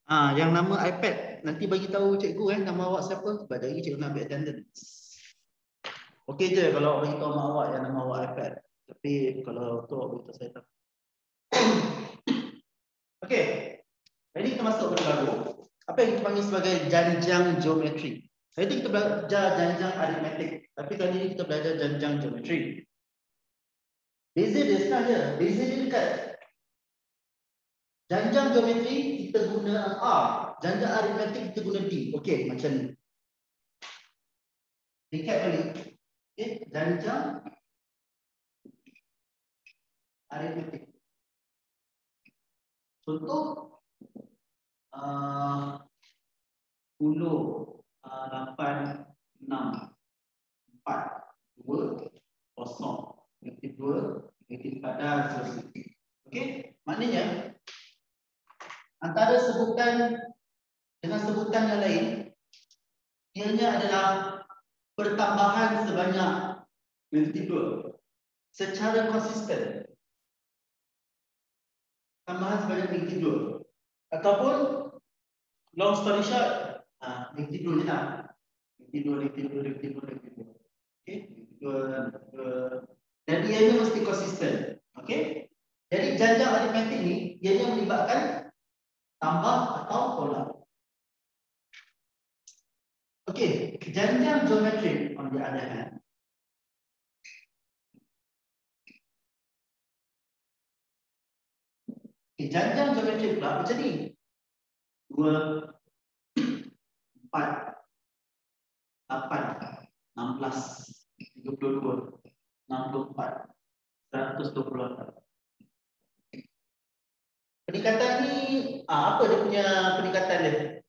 Yang nama iPad nanti bagi tahu cikgu nama awak siapa. Sebab lagi cikgu nak ambil attendance. Okey je kalau bagi tahu mak awak yang nama awak iPad. Tapi kalau tu awak beritahu saya tak. Okey. Jadi kita masuk ke baru. Apa yang kita panggil sebagai janjang geometri. Hari ini kita belajar janjang aritmetik. Tapi kali ini kita belajar janjang geometri. Beza dia senang je. Beza dia dekat. Janjang geometri kita guna R. Janjang aritmetik kita guna D. Okey, macam ni. Recap balik. Okey, janjang aritmetik. Contoh 10, 8, 6, 4, 2, 0, negatif 2, negatif 4 dan seterusnya. Okey, maknanya antara sebutan dengan sebutan yang lain, ianya adalah pertambahan sebanyak negatif 2 secara konsisten. Tambahan sebanyak negatif 2 ataupun long story short, negatif 2 je lah. Negatif 2, negatif 2, negatif 2, negatif 2. Okey, dan ianya mesti konsisten. Okey. Jadi janjang aritmetik ni ianya melibatkan tambah atau tolak. Okey, janjang geometrik on the other hand. Okey, janjang geometrik pula macam ni. 2, 4, 8, 16, 32, 64, 128. Peningkatan ni apa dia punya peningkatan dia?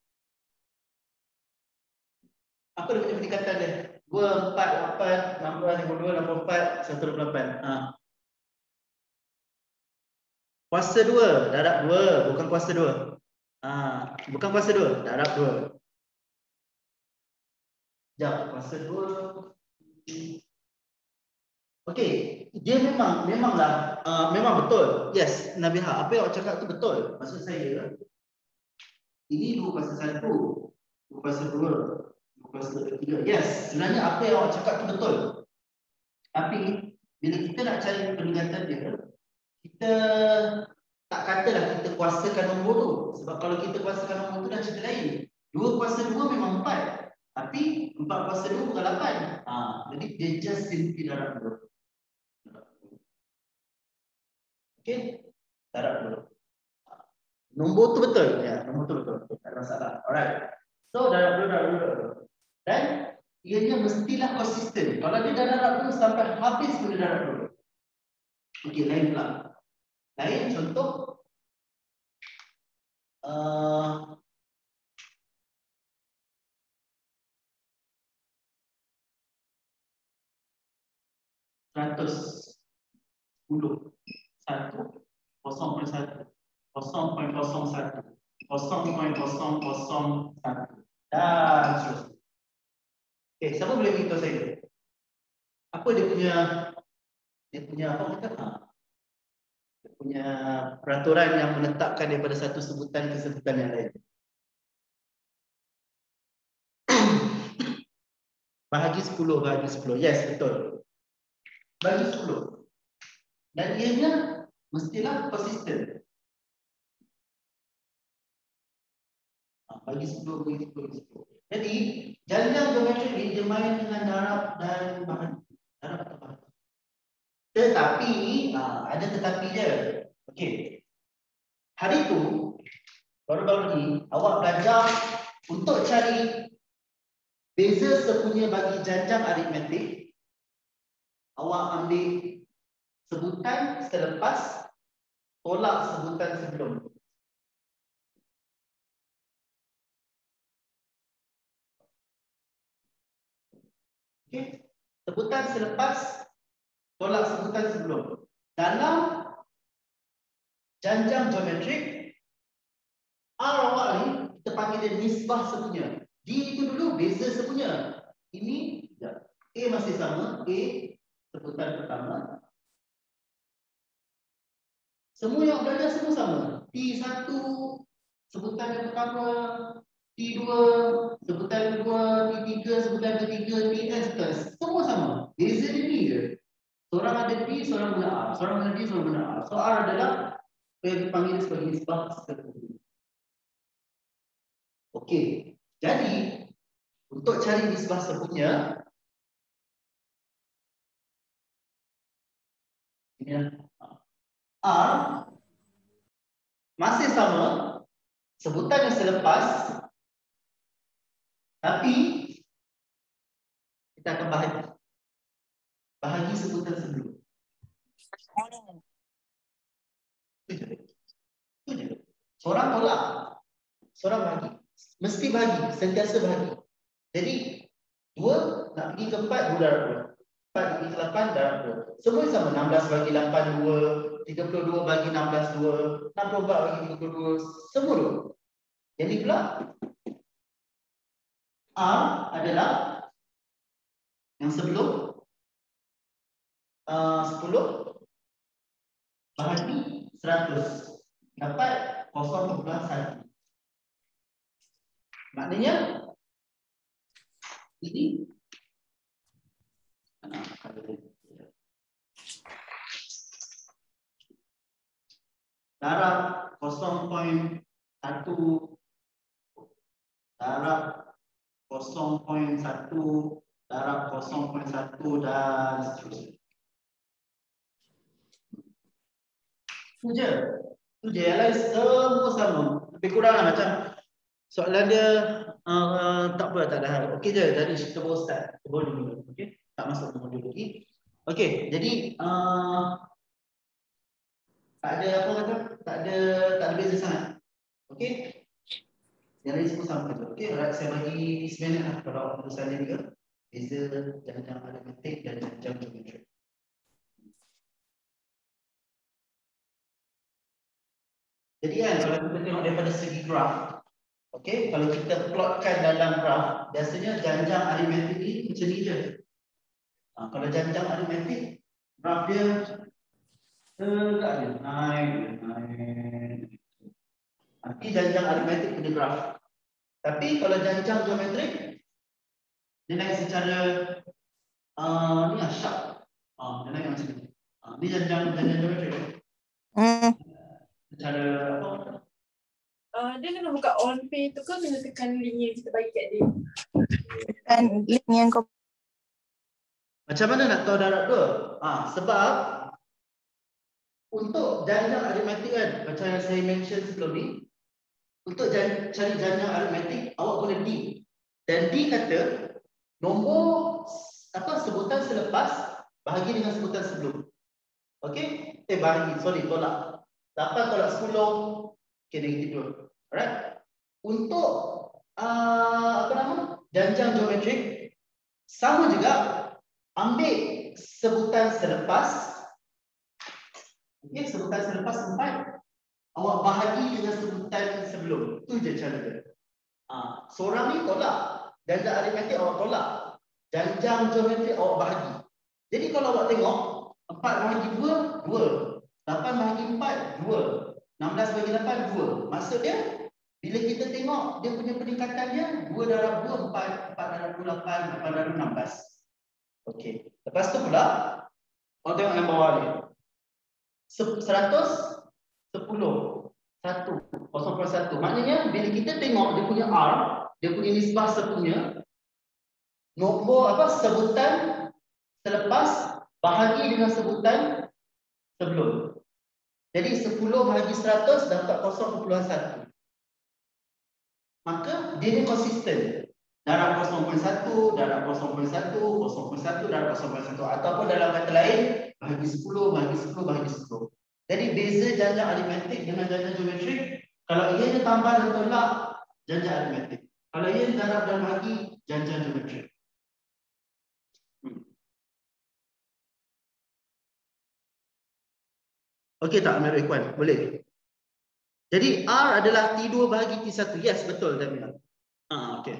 Apa dia punya peningkatan dia? 2, 4, 8, 16, 52, 64, 128. Kuasa 2, darab 2, bukan kuasa 2. Bukan kuasa 2, darab 2. Sekejap, kuasa 2. Okey, dia memanglah memang betul. Yes, Nabiha, apa yang awak cakap tu betul. Maksud saya, ini 2 kuasa 1, 2 kuasa 2, 2 kuasa 3. Yes, sebenarnya apa yang awak cakap tu betul. Tapi bila kita nak cari peningkatan dia, kita tak katalah kita kuasakan nombor tu. Sebab kalau kita kuasakan nombor tu dah cerita lain. 2 kuasa 2 memang 4. Tapi 4 kuasa 2 bukan 8. Jadi dia just simply darab 2. Okey, darab 2. Nombor tu betul. Ya, nombor tu betul. Tak ada masalah. Alright. So darab 2, darab 2. Dan ianya mestilah konsisten. Kalau dia dah darab 2 sampai habis pun dia darab 2. Okey, lain pula. Lain contoh 100, 10, 1, 0.1, 0.01, 0.001 dan seterusnya. Okey, siapa boleh beritahu saya? Apa dia punya apa kata? Dia punya peraturan yang menetapkan daripada satu sebutan ke sebutan yang lain. Bahagi 10, bahagi 10. Yes, betul. Bahagi 10. Dan ianya mestilah konsisten. Bagi 10, bagi 10, bagi 10. Jadi, janjang geometrik ni dia main dengan darab dan bahan. Darab atau bahan. Tetapi, ada tetapi je. Okey. Hari tu, baru-baru ni, awak belajar untuk cari beza sepunya bagi janjang aritmetik. Awak ambil sebutan selepas, tolak sebutan sebelum. Okey. Sebutan selepas, tolak sebutan sebelum. Dalam janjang geometrik, R awak ni kita panggil dia nisbah sepunya. D itu dulu beza sepunya. Ini ya. A masih sama, A sebutan pertama. Semua yang belajar semua sama. T1, sebutan yang pertama T2, sebutan kedua T3, sebutan ketiga TS, semua sama. Beza dia ni je. Seorang ada D, seorang guna R. Seorang guna D, seorang guna R. So R adalah yang dipanggil sebagai nisbah sekunder. Okey. Jadi untuk cari nisbah sekunder, R masih sama sebutan yang selepas, tapi kita akan bahagi sebutan sebelum. Itu je. Seorang tolak, seorang bahagi. Mesti bahagi, sentiasa bahagi. Jadi 2 nak pergi ke 4, 2 darab 2. 4 pergi ke 8, darab 2. Semua sama. 16 bagi 8, 2. 32 bagi 16, 2. 64 bagi 32. Semua 2. Jadi pula R adalah yang sebelum 10 bahagi 100 dapat 0.1. Maknanya ini darab 0.1 darab 0.1 darab 0.1 dan seterusnya. Itu je. Yang lain semua sama. Lebih kurang lah macam soalan dia tak apa, tak ada hal. Okey je. Jadi kita baru start. Kita baru dulu. Okey. Tak masuk ke modul lagi. Okey. Jadi tak ada apa kata? Tak ada beza sangat. Okey. Yang lain semua sama je. Okey. Alright, saya bagi 9 minit lah kalau tulisan dia juga. Beza janjang aritmetik dan janjang geometrik. Jadi kan kalau kita tengok daripada segi graf, okey, kalau kita plotkan dalam graf, biasanya janjang aritmetik ni macam ni je. Kalau janjang aritmetik, graf dia tegak je, naik. Nanti janjang aritmetik punya graf. Tapi kalau janjang geometrik, dia naik secara ni lah, sharp. Dia naik macam ni. Ni janjang geometrik. Secara apa? Dia kena buka on pay tu ke kena tekan link yang kita bagi kat dia? Tekan link yang kau. Macam mana nak tahu darab 2? Sebab untuk janjang aritmetik kan, macam yang saya mention sebelum ni, untuk cari janjang aritmetik awak guna D. Dan D kata nombor sebutan selepas bahagi dengan sebutan sebelum. Okey? Tolak. 8 tolak 10, okey, negatif 2. Alright. Untuk janjang geometrik sama juga, ambil sebutan selepas. Okey, sebutan selepas 4 awak bahagi dengan sebutan sebelum. Itu je cara dia. Seorang ni tolak, janjang aritmetik awak tolak, janjang geometrik awak bahagi. Jadi kalau awak tengok 4 bahagi 2, 2. 8 bahagi 4, 2. 16 bagi 8, 2. Maksud dia, bila kita tengok dia punya peningkatan dia, 2 darab 2, 4. 4 darab 2, 8. 8 darab 16. Okey. Lepas tu pula, awak tengok yang bawah ni. 100, 10, 1, 0.1. Maknanya, bila kita tengok dia punya R, dia punya nisbah sepunya, nombor sebutan selepas bahagi dengan sebutan sebelum. Jadi 10 bahagi 100 dapat 0.1. Maka dia ni konsisten. Darab 0.1, darab 0.1, 0.1, darab 0.1. Ataupun dalam kata lain, bahagi 10, bahagi 10, bahagi 10. Jadi beza janjang aritmetik dengan janjang geometrik, kalau ia ni tambah dan tolak, janjang aritmetik. Kalau ia ni darab dan bahagi, janjang geometrik. Okey tak, Amir Ikhwan? Boleh. Jadi R adalah T2 bahagi T1. Yes, betul Damia. Okey.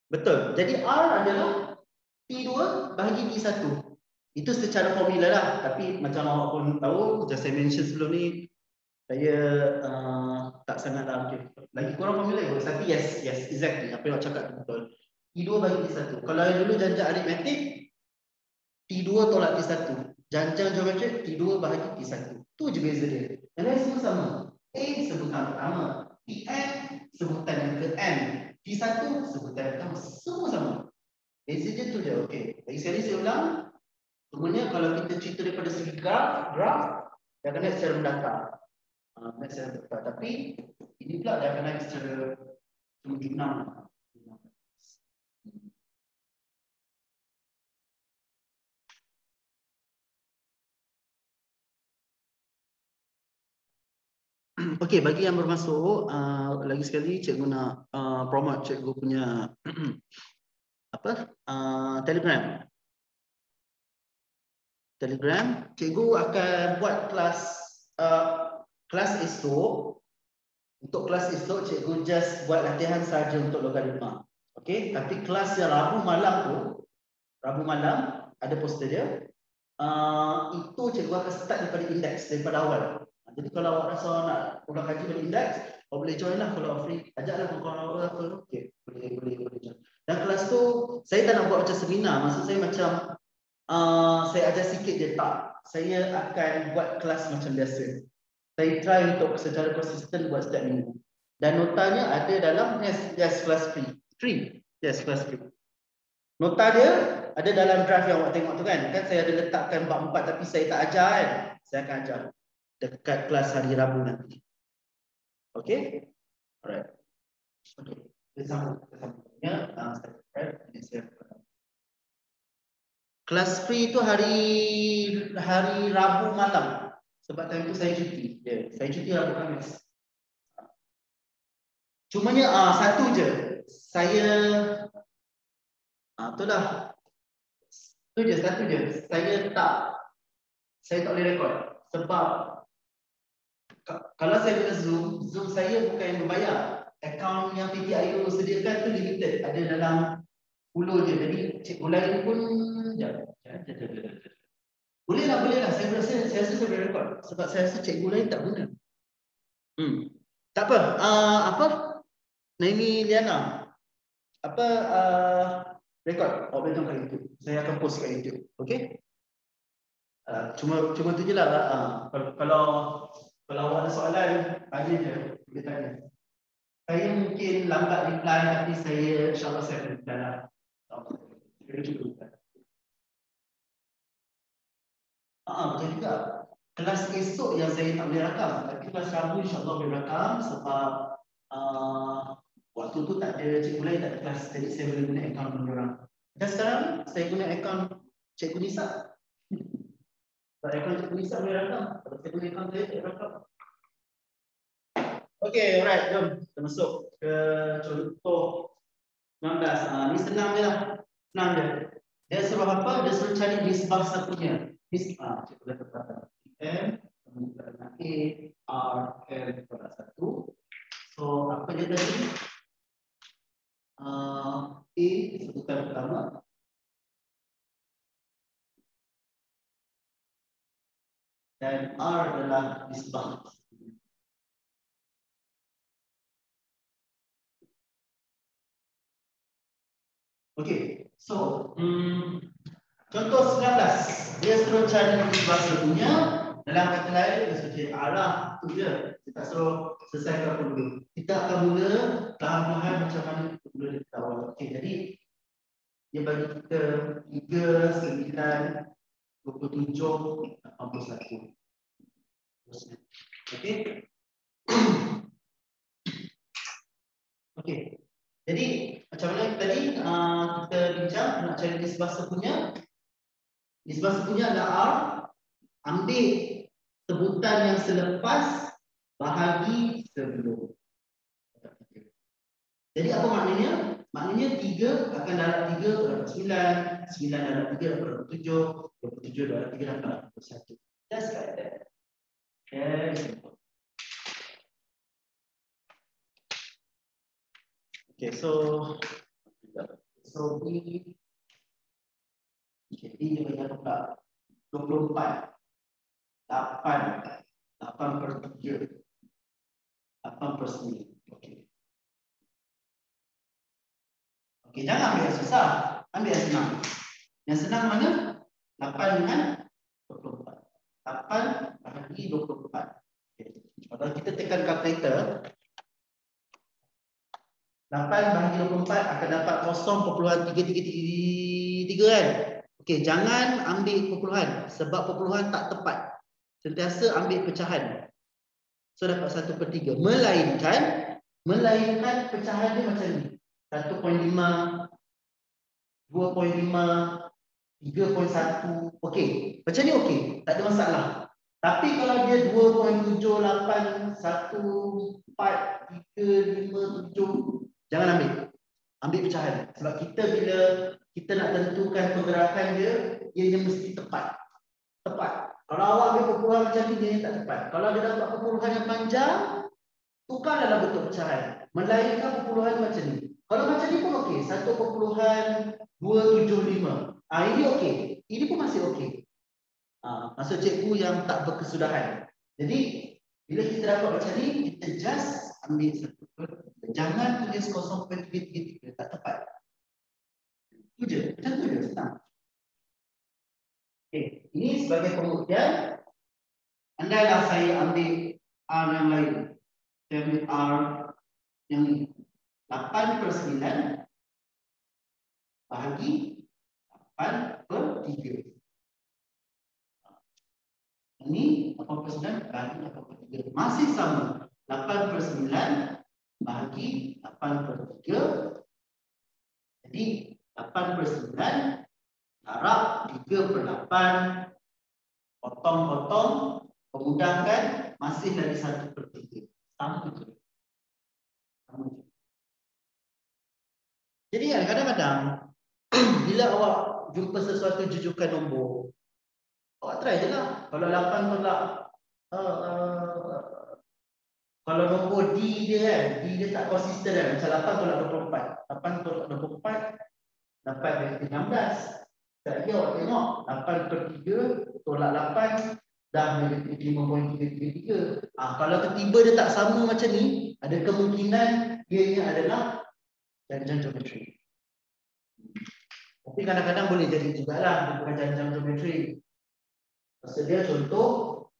Betul. Jadi R adalah T2 bahagi T1. Itu secara formula lah. Tapi macam awak pun tahu, macam saya mention sebelum ni, saya tak sangatlah okay. Lagi kurang familiar tapi yes exactly apa yang awak cakap tu betul. T2 bagi T1. Kalau yang dulu janjang aritmetik T2 tolak T1. Janjang geometrik T2 bahagi T1. Tu je beza dia. Yang lain semua sama. A sebutan pertama, Tn sebutan yang ke n, T1 sebutan yang pertama, semua sama. Beza dia tu je. Okey. Lagi sekali saya ulang. Sebenarnya kalau kita cerita daripada segi graf dia akan naik secara mendatar. Tapi ini pula dia akan naik secara jumlah. Okey, bagi yang bermasuk, lagi sekali cikgu nak promote cikgu punya Telegram. Cikgu akan buat kelas esok. Untuk kelas esok cikgu just buat latihan saja untuk logaritma. Okey, tapi kelas yang Rabu malam ada poster dia. Itu cikgu akan start daripada indeks daripada awal. Jadi kalau awak rasa nak ulang kaji dari indeks, awak boleh join lah kalau free. Ajaklah kawan-kawan awak. Okey, boleh join. Dan kelas tu saya tak nak buat macam seminar. Maksud saya macam saya ajar sikit je tak. Saya akan buat kelas macam biasa. Saya try untuk secara konsisten buat setiap minggu. Dan notanya ada dalam yes kelas free. Yes kelas free. Nota dia ada dalam draft yang awak tengok tu kan. Kan saya ada letakkan bab 4 tapi saya tak ajar kan. Saya akan ajar dekat kelas hari Rabu nanti. Okey? Alright. Okey. Kita sambung. Kelas free itu hari Rabu malam. Sebab time tu saya cuti. Saya cuti Rabu Khamis. Cumanya satu je. Itulah. Satu je. Saya tak boleh rekod. Sebab kalau saya guna Zoom saya bukan yang berbayar. Akaun yang PTIO sediakan tu limited. Ada dalam 10 je. Jadi cikgu lain pun boleh lah. Saya rasa saya boleh rekod. Sebab saya rasa cikgu lain tak guna. Tak apa? Naimi Liana. Rekod. Awak boleh tengok kat YouTube. Saya akan post kat YouTube. Okey? Cuma tu je lah. Kalau awak ada soalan, tanya je. Boleh tanya. Saya mungkin lambat reply tapi saya insyaAllah saya akan reply lah. Betul juga. Kelas esok yang saya tak boleh rakam. Tapi kelas Rabu insyaAllah boleh rakam sebab waktu tu tak ada cikgu lain, tak ada kelas. Jadi saya boleh guna akaun orang. Dan sekarang saya guna akaun cikgu Nisa. Kalau akaun cikgu Nisa boleh rakam. Kalau saya guna akaun saya tak rakam. Okey, alright. Jom kita masuk ke contoh 19. Ni senang je lah. Senang je. Dia suruh apa? Dia suruh cari nisbah satunya. Nisbah. Cikgu dah kata. M kemudian A R L pada 1. So apa dia tadi? A sebutan pertama. Dan R adalah nisbah. Okey, so contoh 19. Dia suruh cari nisbah satunya. Dalam kata lain, dia suruh cari arah. Itu je. Kita suruh selesaikan dulu. Kita akan mula perlahan-lahan macam mana kita mula dari awal. Okey, jadi dia bagi kita 3, 9, 27, 81. Okey. Okey. Jadi macam mana tadi kita bincang nak cari nisbah satunya. Nisbah satunya adalah R. Ambil sebutan yang selepas bahagi sebelum. Jadi apa maknanya? Maknanya 3 akan darab 3 darab 9, 9 darab 3 darab 7, 27 darab 3 darab 21. Just like that. Very simple. Okay, so B dia banyak pula 24 8 per 3 8/9. Okey. Okey, jangan ambil yang susah. Ambil yang senang. Yang senang mana? 8 dengan 24. 8 bahagi 24. Okay. Kalau kita tekan kalkulator, 8 bahagi 24 akan dapat 0.3333 kan? Okey, jangan ambil perpuluhan sebab perpuluhan tak tepat. Sentiasa ambil pecahan. So dapat 1/3. Melainkan pecahan dia macam ni. 1.5, 2.5, 3.1. Okey, macam ni okey, tak ada masalah. Tapi kalau dia 2.78, 1.4, 3.57, jangan ambil. Ambil pecahan. Sebab kita bila kita nak tentukan pergerakan dia, ianya mesti tepat. Tepat. Kalau awak ambil perpuluhan macam ni, dia tak tepat. Kalau dia dapat perpuluhan yang panjang, tukar dalam bentuk pecahan. Melainkan perpuluhan macam ni. Kalau macam ni pun okey, 1.275. Ini okey. Ini pun masih okey. Maksud cikgu yang tak berkesudahan. Jadi, bila kita dapat macam ni, kita just ambil satu. Jangan tulis 0.333, tak tepat. Itu je, macam tu je, senang. Okey, ini sebagai pembuktian. Andailah saya ambil R yang lain. Saya ambil R yang ni. 8/9 bahagi 8/3. Ini 8/9 bahagi 8/3. Masih sama. 8/9 bahagi 8/3. Jadi 8/9 darab 3/8. Potong-potong, memudahkan, masih lagi 1/3. Sama je. Jadi kadang-kadang bila awak jumpa sesuatu jujukan nombor, awak try je lah. Kalau 8 tolak kalau nombor D dia kan, D dia tak konsisten kan. Macam 8 tolak 24. 8 tolak 24 dapat 16. Sekali awak tengok 8/3 tolak 8 dah negatif 5.333. Kalau tiba-tiba dia tak sama macam ni, ada kemungkinan ianya adalah janjang geometri. Tapi kadang-kadang boleh jadi jugalah dia bukan janjang geometri. Maksud dia contoh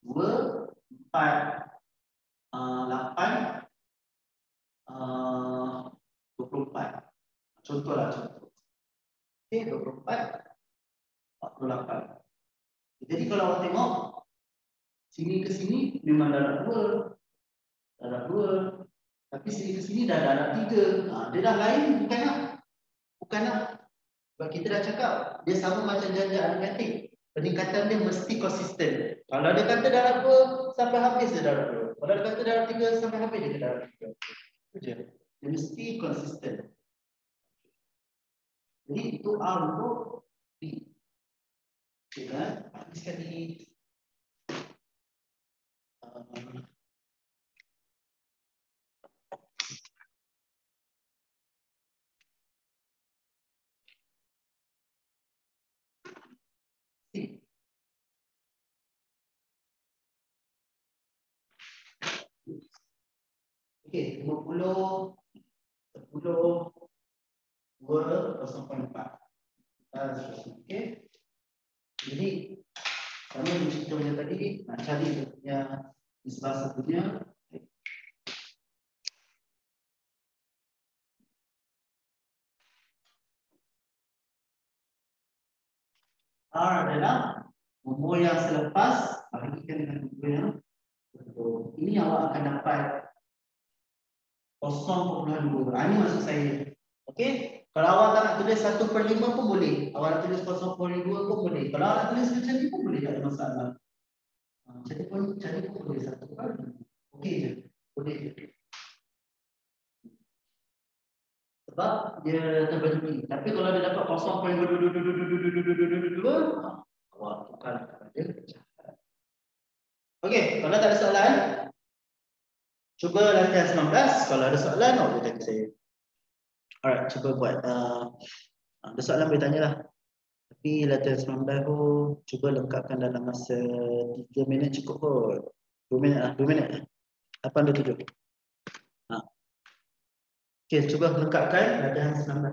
2, 4, 8, 24. Contohlah contoh. Okey, 24, 48. Jadi kalau awak tengok sini ke sini memang darab 2. Darab 2. Tapi sini ke sini dah darab 3. Dia dah lain bukan nak. Bukan nak. Sebab kita dah cakap dia sama macam janjang aritmetik. Peningkatan dia mesti konsisten. Kalau dia kata darab 2 sampai habis dia darab 2. Kalau dia kata darab 3 sampai habis dia darab 3. Itu je. Dia mesti konsisten. Jadi itu R untuk B. Kita sekali okey, 20, 10, 2, 0.4. Okey. Jadi sama yang cerita macam tadi, nak cari dia punya nisbah satunya. R adalah nombor yang selepas bahagikan dengan nombor yang betul. Ini awak akan dapat 0.2. Ini maksud saya. Okey. Kalau awak tak nak tulis 1/5 pun boleh. Awak nak tulis 0.2 pun boleh. Kalau awak nak tulis macam ni pun boleh, tak ada masalah. Jadi pun boleh 1/5. Okey je. Boleh je. Sebab dia terbagi. Tapi kalau dia dapat 0.2, awak tukar kepada pecahan. Okey, kalau tak ada soalan, cuba latihan 19. Kalau ada soalan, awak boleh tanya saya. Alright, cuba buat. Ada soalan boleh tanyalah. Tapi latihan 19 tu cuba lengkapkan dalam masa 3 minit cukup kot. 2 minit lah, 2 minit. 827. Okey, cuba lengkapkan latihan 19.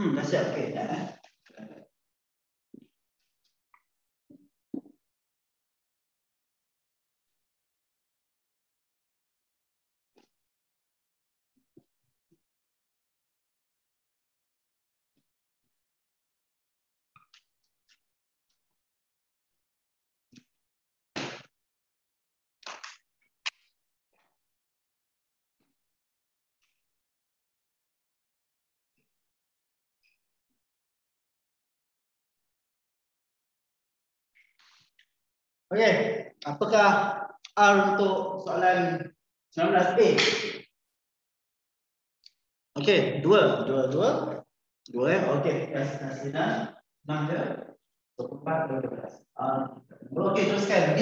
Dah siap. Okey, dah. Okey, apakah R untuk soalan 19A? Okey, 2. Okey, senang je. 24, 12. Okey, teruskan D.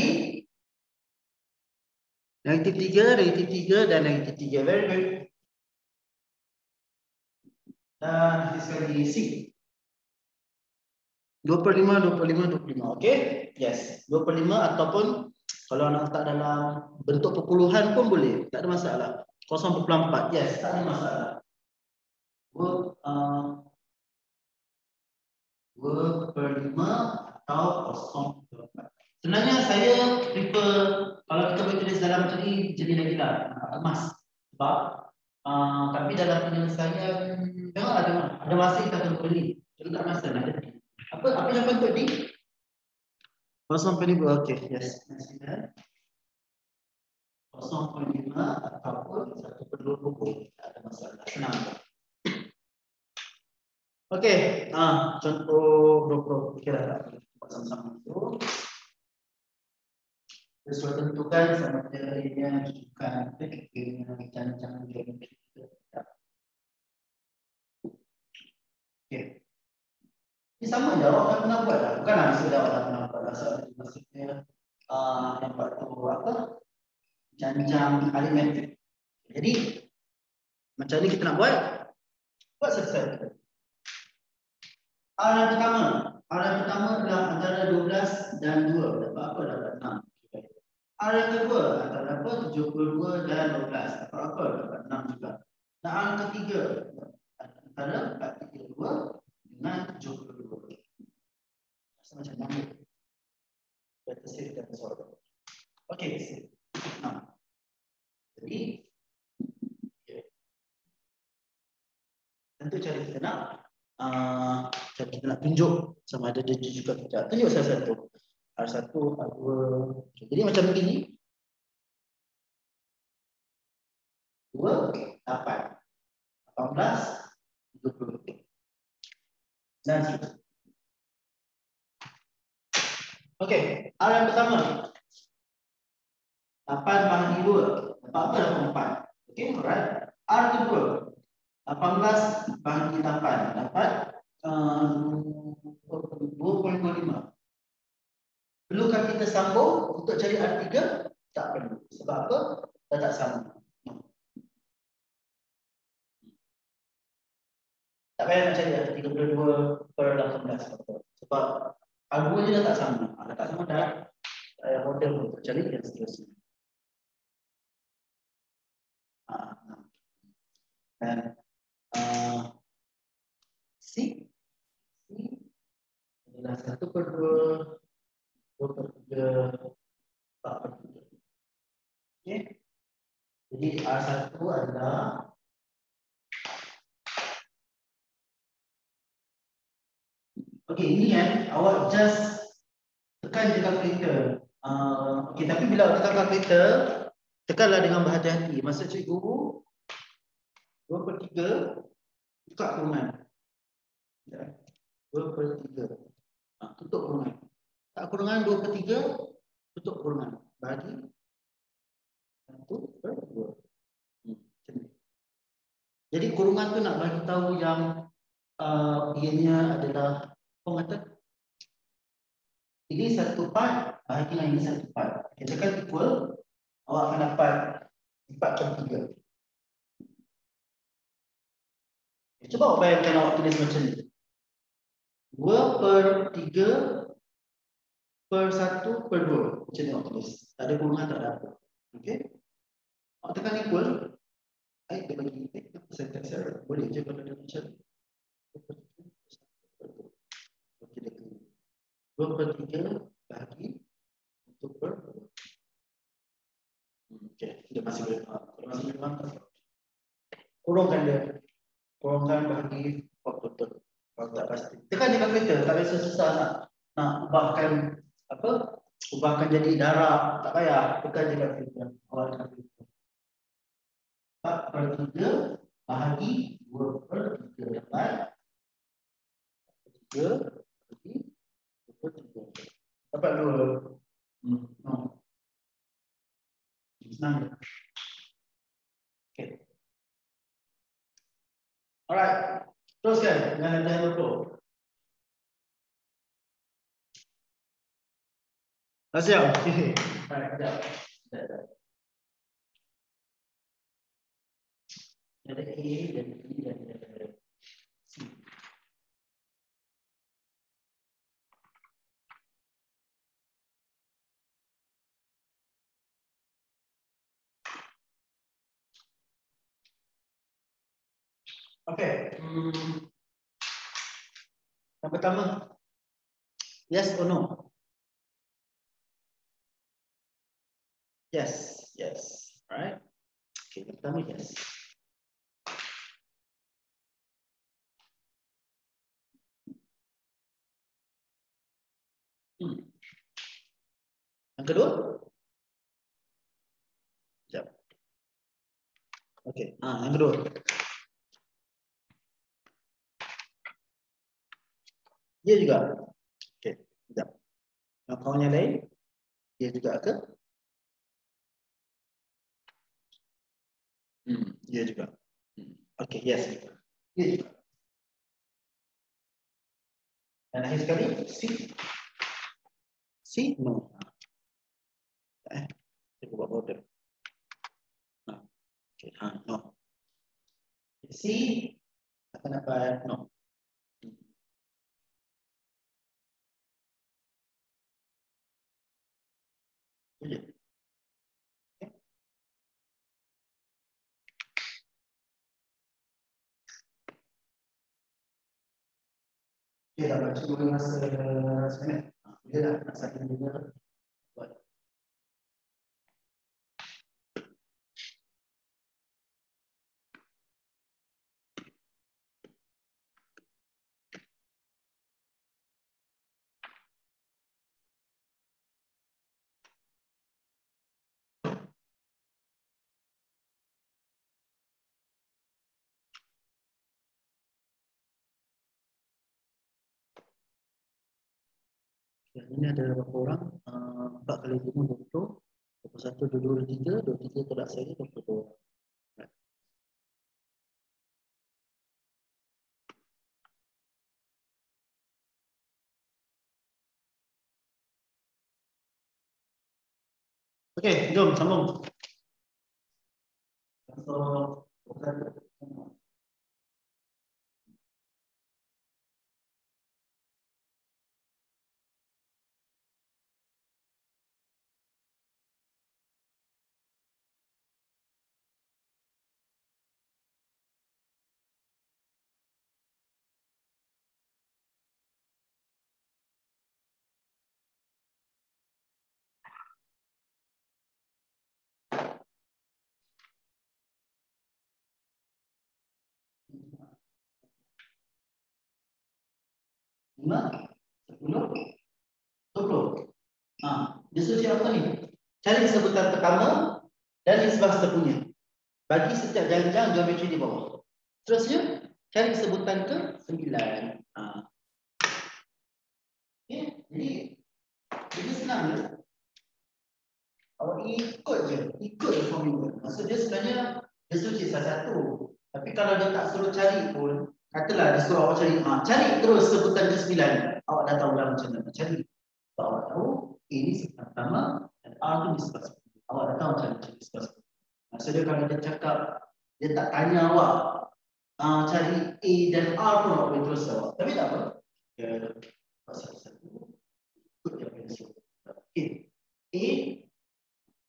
Negatif 3 dan negatif 3. Very good. Dan sekali C. 25. Okey? Yes. 25 ataupun kalau nak letak dalam bentuk perpuluhan pun boleh. Tak ada masalah. 0.4. Yes, tak ada masalah. 2/5 atau 0.4. Sebenarnya saya prefer kalau kita boleh tulis dalam macam ni jadi lagi lah emas. Sebab tapi dalam penyelesaian janganlah ada masa kita akan beli. Jadi tak masa nak jadi. Apa yang bentuk ni? 0.5. Okey, yes. 0.5 ataupun 1/20. Tak ada masalah. Senang. Okey, contoh 20. Okey dah. Sama-sama tu. Sesuai tentukan sama ada yang bukan dengan cancang geometri. Okey. Ini sama je, awak dah pernah buat dah. Bukan lah mesti awak dah pernah buat dah. Maksudnya yang buat tu apa? Cancang aritmetik. Jadi macam ni kita nak buat. Buat selesai. R yang pertama adalah antara 12 dan 2. Dapat apa? Dapat 6. R yang kedua antara apa? 72 dan 12. Dapat apa? Dapat 6 juga. Dan R yang ketiga antara 432 dengan 72. Macam mana? Kita save dan solve. Okey, save. Jadi tentu cara kita nak cara kita nak tunjuk sama ada dia juga tidak. Tunjuk salah satu. R1, R2. Jadi macam begini. 2, 8. 18, 20. Dan seterusnya. Okey, R yang pertama. 8/2. Dapat apa? Dapat 4. Okey, alright. R kedua. 18/8. Dapat 2.5. Perlukah kita sambung untuk cari R3? Tak perlu. Sebab apa? Dah tak sama. Tak payah nak cari R32/18. Sebab R2 je dah tak sama. Dah tak sama dah. Model untuk cari dan seterusnya. Dan C adalah 1/2, 2/3, 4/3. Okey. Jadi R1 adalah ini kan awak just tekan je kalkulator. Okey, tapi bila awak tekan kalkulator, tekanlah dengan berhati-hati. Masa cikgu 2/3 buka kurungan. Ya. 2/3. Tutup kurungan. Tak kurungan 2/3, tutup kurungan. Bagi 1/2. Jadi kurungan tu nak bagi tahu yang ianya adalah apa kata? Ini satu part bahagi dengan ini satu part. Kita kan equal, awak akan dapat 4/3. Cuba awak bayangkan awak tulis macam ni. 2/3/1/2. Macam ni awak tulis. Tak ada kurungan, tak ada apa. Okey. Awak tekan equal. Dia bagi sentence error. Boleh je kalau dia macam ni. 2/3 bahagi 1/2. Okey, dia masih boleh faham. Kurungkan dia. Kurungkan bahagi 4/3. Kalau tak pasti. Tekan je kalkulator, tak biasa susah nak ubahkan apa? Ubahkan jadi darab, tak payah. Tekan je kalkulator. Awal kalkulator. 4/3 bahagi 2/3 dapat 3 bahagi 2/3. Dapat 2. No. Senang. Okay. Alright. Teruskan dengan latihan 20. Dah siap? Alright, dah. Ada A, dan B, dan C. Okay. Yang pertama, yes or no? Yes, yes. Alright. Okay, yang pertama yes. Yang kedua? Sekejap. Okay, yang kedua. Dia juga. Okay, sekejap. Yang kawan yang lain, dia juga ke? Dia juga. Okay, yes. Dia juga. Dan akhir sekali, C. C, no. Saya buat border. Okay, no. C akan dapat no. Okay. Dia dah baca dulu masa seminit. Dia dah nak sakit juga. Buat. Ini ada berapa orang? 4 kali 5, 20. 21, 22, 23. 23 tolak saya, 22. Okey, jom sambung. 5, 10, 20. Dia suruh cari apa ni? Cari sebutan pertama dan di sebelah seterusnya. Bagi setiap janjang geometri di bawah. Terusnya, cari sebutan ke 9. Okay. Jadi senang je. Awak ikut je formula. Maksud dia sebenarnya dia suruh cari salah satu. Tapi kalau dia tak suruh cari pun, katalah dia suruh awak cari terus sebutan ke 9. Awak dah tahu dah macam mana cari. So, awak tahu A ni sebutan pertama dan R tu di sebelah sebelah. Awak dah tahu macam mana cari sebelah sebelah. Maksud dia kalau dia cakap, dia tak tanya awak cari A dan R pun awak boleh terus awak. Tapi tak apa. Dia satu-satu. Ikut dia punya suruh. Okay. A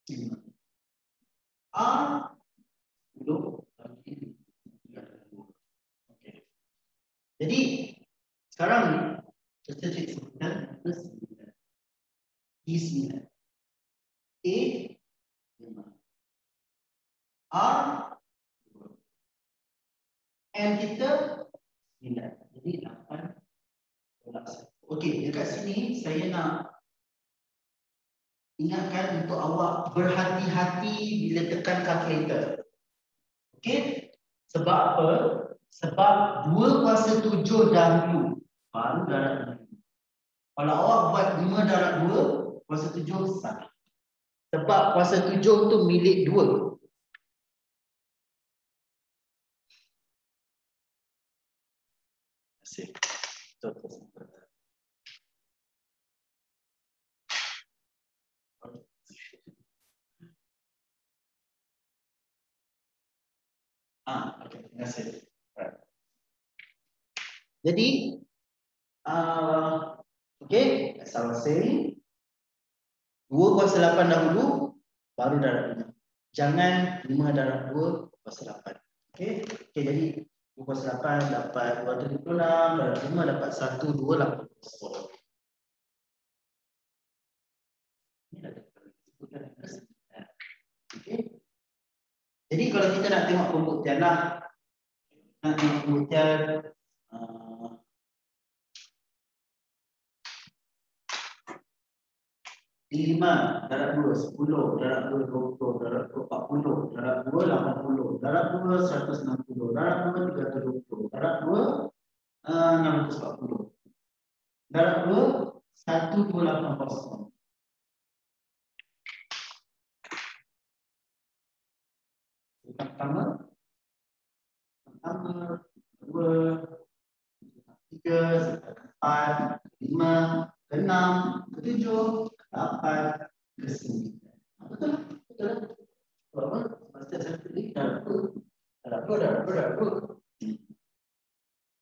5. R 10. Okay. Jadi sekarang ni kita cek sebutan ke 9. D 9. A 5. R 2. M kita 9. Jadi 8 tolak 1. Okey, dekat sini saya nak ingatkan untuk awak berhati-hati bila tekan kalkulator. Okey? Sebab apa? Sebab 2/7 dahulu baru darab 5. Kalau awak buat 5 darab 2/7 salah. Sebab kuasa 7 tu milik 2. Terima kasih. Okay, terima kasih. Jadi, okay, as I was saying, 2/8 dahulu, baru darab 5. Jangan 5 darab 2/8. Okay, jadi 2/8 dapat 276, darab 5 dapat 1280. Ini ada sebutan. Okay. Jadi kalau kita nak tengok pembuktian lah, nak tengok pembuktian D5 darab 2 10, darab 2 20, darab 2 40, darab 2 80, darab 2 160, darab 2 320, darab 2 640, darab 2 1280. Pertama, 2, 3, 4, 5, 6, 7, 8, 9. Betul? Betul? Berapa? Pasti saya pilih darab 2.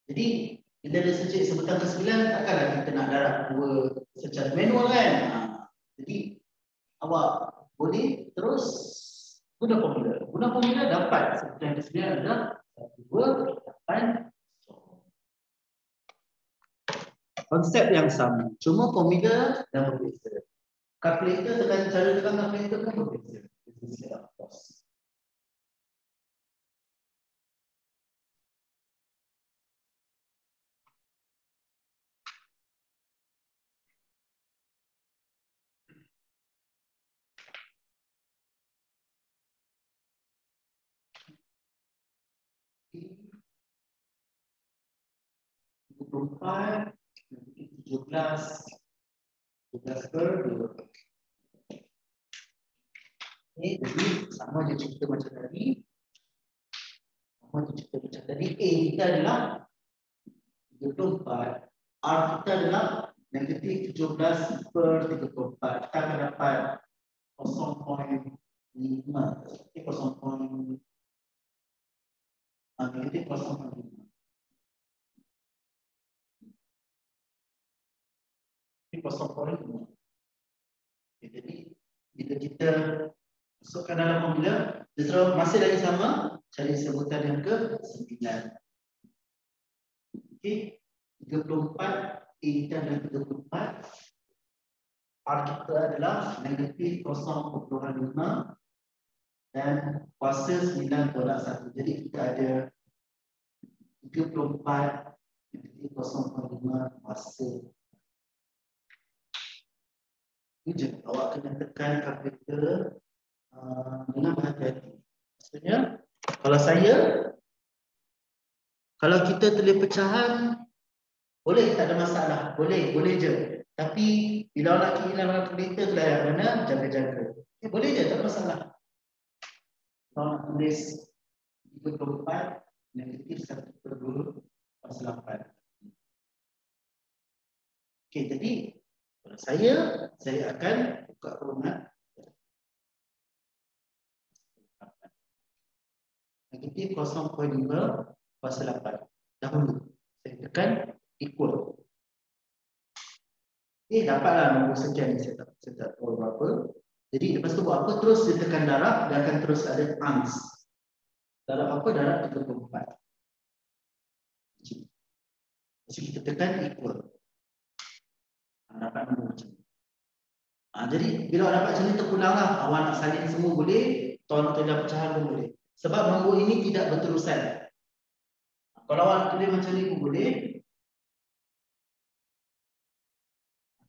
Jadi, bila dia search sebutan ke 9, takkanlah kita nak darab 2 secara manual kan? Jadi, awak boleh terus guna formula. Guna formula dapat sebutan ke 9 adalah 2, 8. Konsep yang sama, cuma formula yang berbeza. Kalkulator dengan cara tekan kalkulator kan berbeza. Empat 17 per 2. Ini jadi sama je cerita macam tadi. A kita adalah 34. R kita adalah negatif 17 per 34. Kita akan dapat 0.5. Negatif 0.5. Jadi bila kita masukkan dalam formula, dia masih lagi sama, cari sebutan yang ke 9. Okey, 34, A kita adalah 34. R kita adalah negatif 0.5 dan kuasa 9 tolak 1. Jadi kita ada 34 Negatif 0.5 kuasa. Ini je, awak kena tekan kalkulator dengan berhati-hati. Maksudnya, kalau kita tulis pecahan, boleh, tak ada masalah. Boleh je. Tapi bila awak nak kira dengan kalkulator tu lah yang mana, jaga-jaga. Boleh je, tak ada masalah. Kalau nak tulis 34 negatif 1/2/8. Okey, jadi kalau saya akan buka format negatif 0.5/8. Dahulu saya tekan equal. Dapatlah nombor sekian. Saya tak tahu berapa. Jadi lepas tu buat apa? Terus dia tekan darab, dia akan terus ada ans. Darab apa? Darab 34. Jadi kita tekan equal. Dapat nombor macam ni. Jadi bila awak dapat macam ni, terpulanglah. Awak nak salin semua boleh, atau nak tulis pecahan pun boleh. Sebab nombor ini tidak berterusan. Kalau awak nak tulis macam ni pun boleh.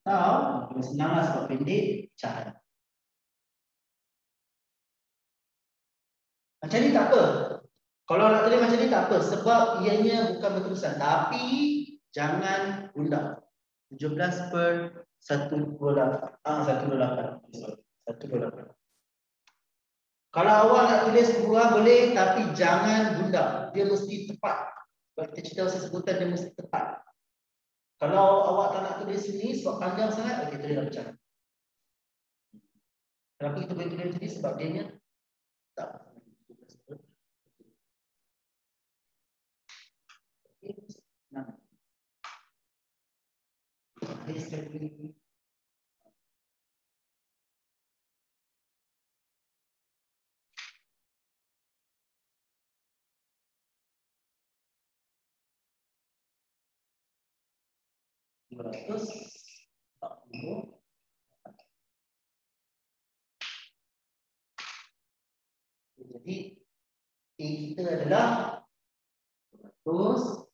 Atau senanglah sebab pendek, pecahan. Macam ni tak apa. Kalau nak tulis macam ni tak apa. Sebab ianya bukan berterusan. Tapi jangan undang. 17/128. 128. Kalau awak nak tulis kurang boleh, tapi jangan bunda. Dia mesti tepat. Sebab kita cerita pasal sebutan, dia mesti tepat. Kalau awak tak nak tulis sini sebab panjang sangat, okey, tulis macam ni. Kenapa kita boleh tulis macam ni? Sebab dia nya tak. Nah. Sekali. Jadi A kita adalah 200.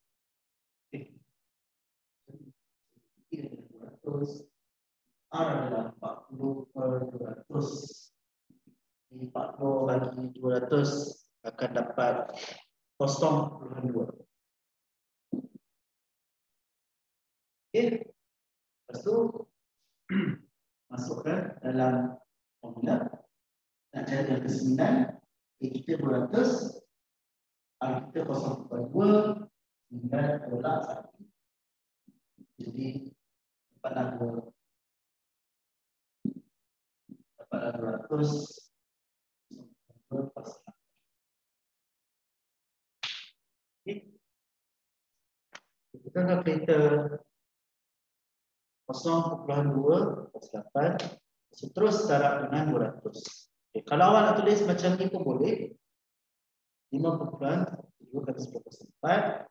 R adalah 40/200. 40 bagi 200 akan dapat 0.2. Okey. Lepas tu masukkan dalam formula. Nak cari yang ke-9, kita 200, R kita 0.2, 9 tolak 1. Jadi dapatlah 200. Kita nak kereta 0.2/8 terus darab dengan 200. Kalau awak nak tulis macam ni pun boleh. 5.2 kali 10/4.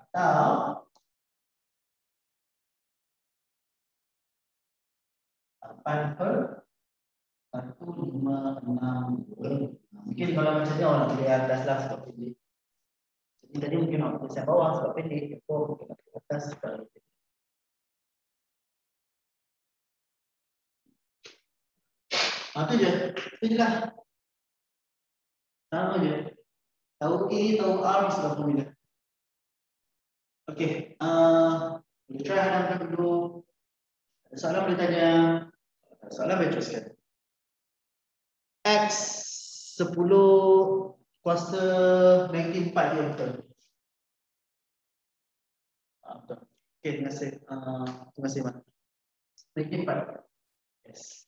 Atau 8/156. Mungkin kalau macam ni orang tulis atas lah sebab pendek. Jadi tadi mungkin orang tulis bawah sebab pendek. Mungkin tulis atas sebab pendek. Itu je. Itu je lah. Sama je. Tahu A, tahu R, sudah formula. Okey. Kita try hadamkan dulu. Ada soalan boleh tanya. Soalan boleh teruskan. X 10 kuasa negatif 4 dia betul. Betul. Okey, terima kasih. Terima kasih, Mat. Negatif 4. Yes.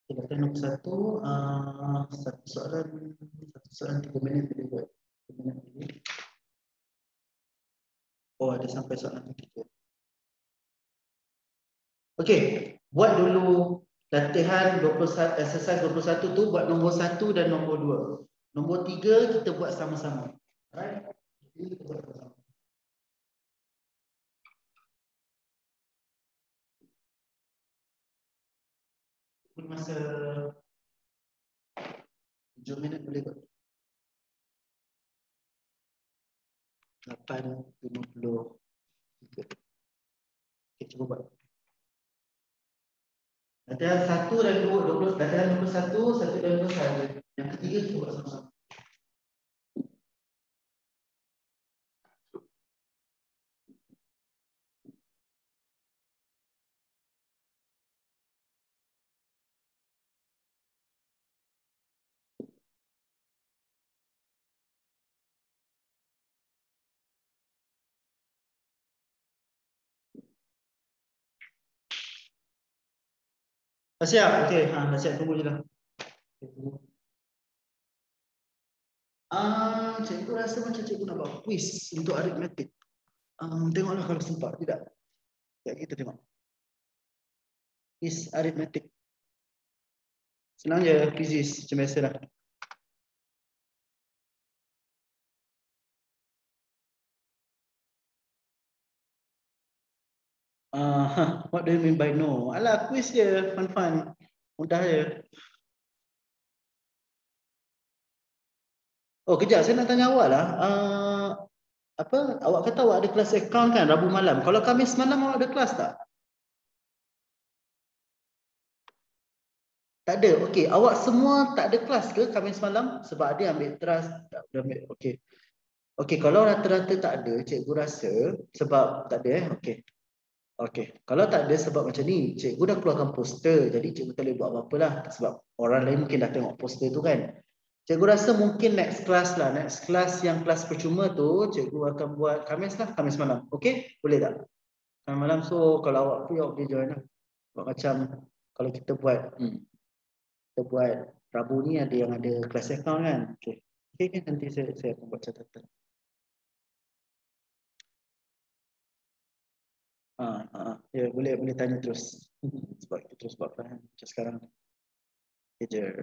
Kita nombor satu soalan 3 minit boleh buat. 3 minit boleh. Oh, ada sampai soalan ketiga. Okey, buat dulu Latihan 21, exercise 21 tu buat nombor 1 dan nombor 2. Nombor 3 kita buat sama-sama. Alright? Jadi kita buat sama-sama. Masa 7 minit boleh tak? 8:50. Okay, cuba buat. Latihan 1 dan 2, latihan nombor 1, 1 dan 2 sahaja. Yang ketiga kita buat sama-sama. Dah siap? Okey, dah siap, tunggu je lah. Okay, tunggu. Cikgu rasa macam cikgu nak buat quiz untuk aritmetik. Tengoklah kalau sempat, tidak? Ya, kita tengok. Quiz aritmetik. Senang je, quizzes macam biasa lah. What do you mean by no? Alah, quiz je, fun-fun. Mudah je. Oh, kejap, saya nak tanya awak lah. Awak kata awak ada kelas account kan, Rabu malam. Kalau Khamis malam awak ada kelas tak? Tak ada. Okey, awak semua tak ada kelas ke Khamis malam? Sebab dia ambil trust, tak ambil. Okey. Okey, kalau rata-rata tak ada, cikgu rasa sebab tak ada okey. Okey. Kalau tak ada sebab macam ni, cikgu dah keluarkan poster. Jadi cikgu tak boleh buat apa-apa lah sebab orang lain mungkin dah tengok poster tu kan. Cikgu rasa mungkin next class lah, next class yang kelas percuma tu cikgu akan buat Khamis lah, Khamis malam. Okey? Boleh tak? Khamis malam, so kalau awak free awak boleh join lah. Buat macam kalau kita buat Rabu ni ada yang ada kelas account kan. Okey. Okey, nanti saya akan buat catatan. Ya, boleh tanya terus. Sebab kita terus buat kan macam sekarang. Kerja.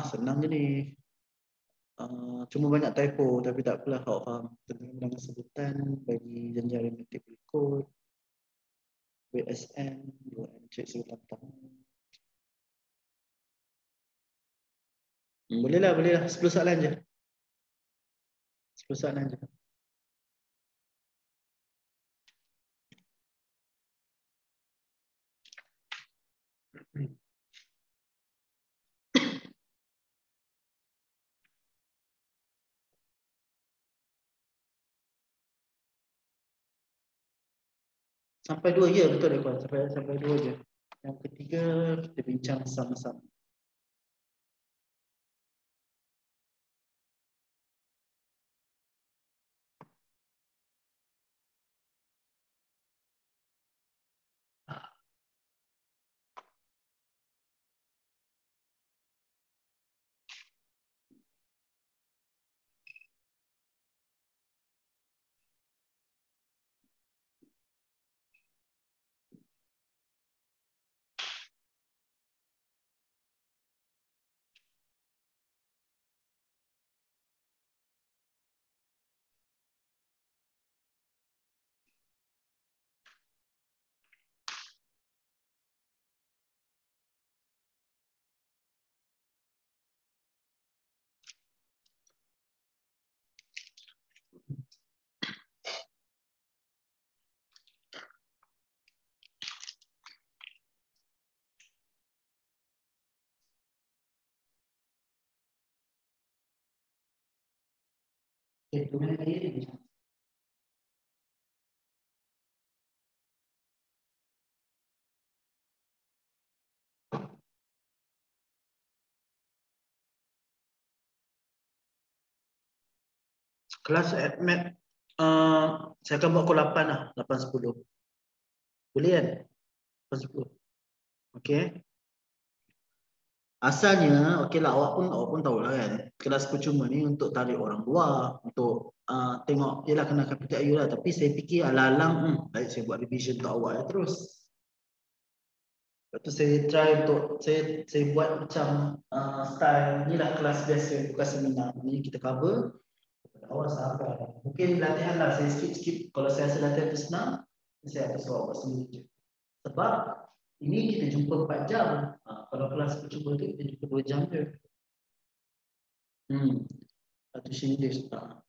Senang je ni. Cuma banyak typo tapi tak apalah, awak faham. Dengan sebutan bagi janji aritmetik berikut. BSN, 2N cek sebutan tamu. Boleh lah. 10 soalan je. 10 soalan je. Sampai 2 ya, betul ya, sampai 2 je. Yang ketiga kita bincang sama-sama. Okay, 2 minit lagi. Kelas admit saya akan buat pukul 8 lah, 8.10. Boleh kan? 8.10. Okey. Asalnya, okey lah, awak pun tahu lah kan. Kelas percuma ni untuk tarik orang luar, untuk tengok, yelah kenalkan PTIU lah. Tapi saya fikir alang-alang, baik saya buat revision untuk awak ya terus. Lepas tu saya try untuk, saya buat macam style, ni lah kelas biasa, bukan seminar. Ni kita cover, awak sabar. Mungkin latihan lah, saya skip. Kalau saya rasa latihan tu senang, saya akan suruh awak sendiri je. Sebab ini kita jumpa 4 jam. Kalau kelas percuma tu kita jumpa 2 jam je. Satu English. Okay.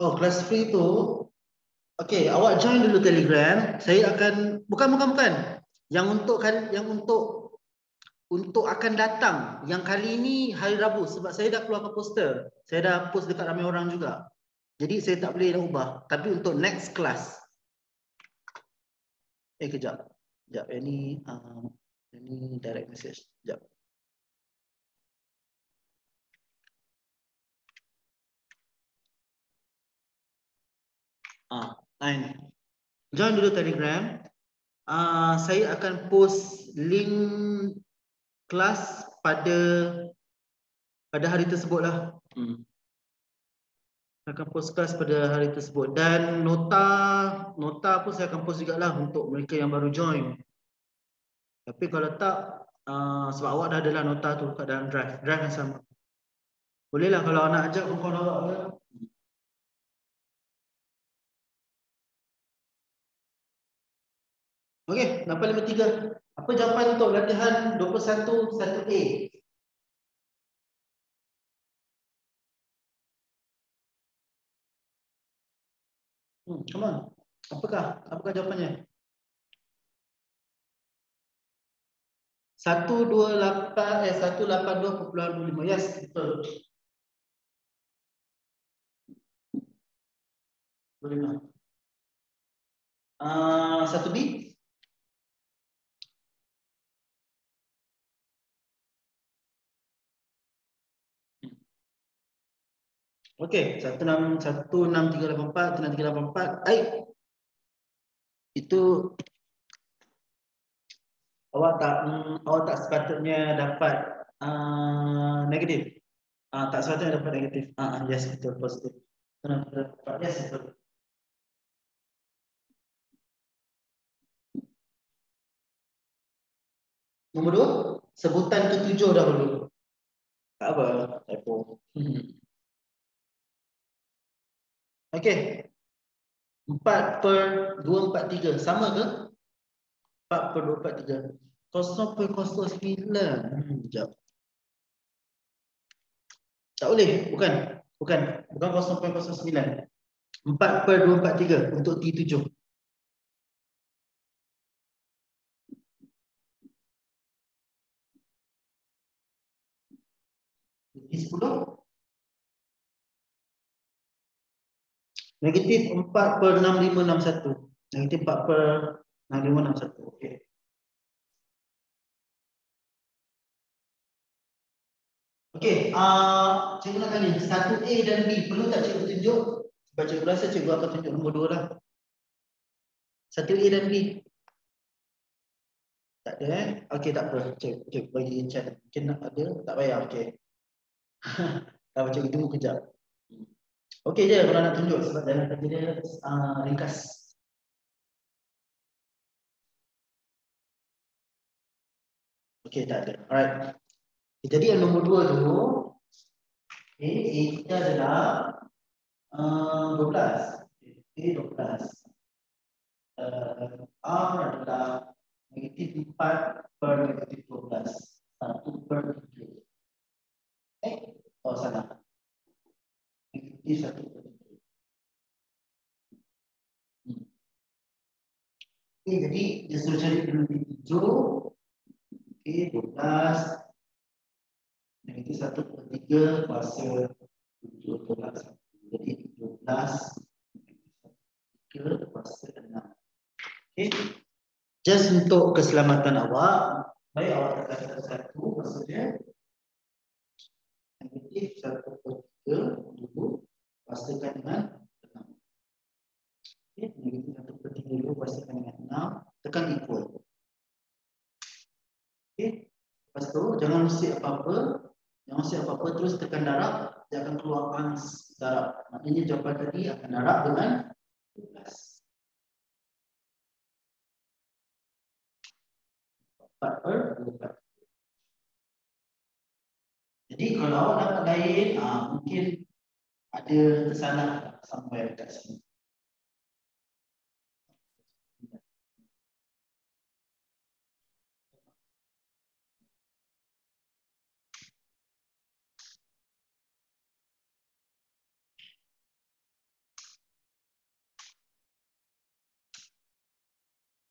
Oh, kelas free tu, okey, awak join dulu Telegram. Saya akan bukan. Untuk akan datang. Yang kali ini hari Rabu sebab saya dah keluarkan poster. Saya dah post dekat ramai orang juga. Jadi saya tak boleh dah ubah. Tapi untuk next class. Kejap. Ini direct message. Kejap. Join dulu Telegram. Saya akan post link kelas pada hari tersebut lah. Akan post kelas pada hari tersebut. Dan nota pun saya akan post juga lah untuk mereka yang baru join. Tapi kalau tak, sebab awak dah adalah nota tu kat dalam drive yang sama. Boleh lah kalau nak ajak kawan awak ke. Okey, 853. Apa jawapan untuk latihan 21 1A? Come on. Apakah jawapannya? 182.25. Yes, betul. 25. 1B? Okey, 16.384. Itu awak tak sepatutnya dapat negatif. Tak sepatutnya dapat negatif. Yes, betul, positif. Yes, betul. Nombor 2, sebutan ke-7 dahulu. Tak apa, typo. Okey. 4/243 sama ke? 4/243. 0.09. Sekejap. Tak boleh, bukan 0.09. 4/243 untuk T7. T10. Negatif 4/6561. Negatif 4/6561. Okey. Okey, cikgu nak tanya 1A dan B perlu tak cikgu tunjuk? Sebab cikgu rasa cikgu akan tunjuk nombor 2 lah. 1A dan B. Tak ada Okey, tak apa. Cikgu bagi chat. Mungkin nak ada, tak payah. Okey. Tak apa, cikgu tunggu kejap. Okey je kalau nak tunjuk sebab dalam kerja dia ringkas. Okey, tak ada. Alright. Jadi yang nombor 2 tu, kita adalah 12. Okey, 12. R adalah negatif 4 per negatif 12. 1 per 3. Oh salah. Negatif 1 per 3. Okey, jadi dia suruh cari negatif 7. Okey, 12. Negatif 1 per 3 kuasa 12. Jadi 12 3 kuasa 6. Okey. Just untuk keselamatan awak, baik awak tekan satu, maksudnya negatif 1 per 3 dulu, pastikan dengan 6. Okay. Negatif 1 per 3 dulu, pastikan dengan 6, tekan equal. Okay. Lepas tu, jangan mesti apa-apa, terus tekan darab, dia akan keluar ans darab. Maknanya jawapan tadi akan darab dengan 12. 4 per 12. Jadi kalau awak dapat lain, mungkin ada tersalah sampai dekat sini.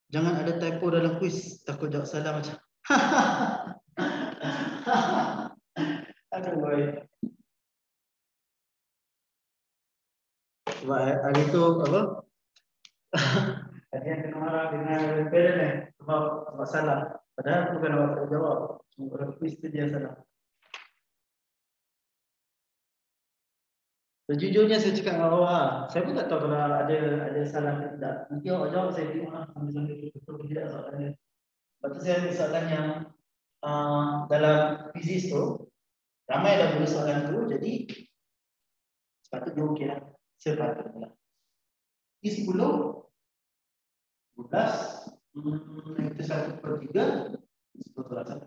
Jangan ada typo dalam kuis, takut jawab salah macam. Aduh boy. Sebab hari tu apa? Ada yang kena marah dengan parent sebab salah. Padahal bukan awak tak jawab. Cuma dalam kuis tu dia salah. Sejujurnya saya cakap dengan awak, saya pun tak tahu kalau ada salah atau tidak. Nanti awak jawab, saya tengok sambil-sambil betul tidak soalannya. Lepas tu saya ambil soalan yang dalam fizik tu, ramai dah boleh soalan tu, jadi sepatutnya okey lah. Sepatutnya. Ini 10, 12, itu 1 per 3, 10 per 1,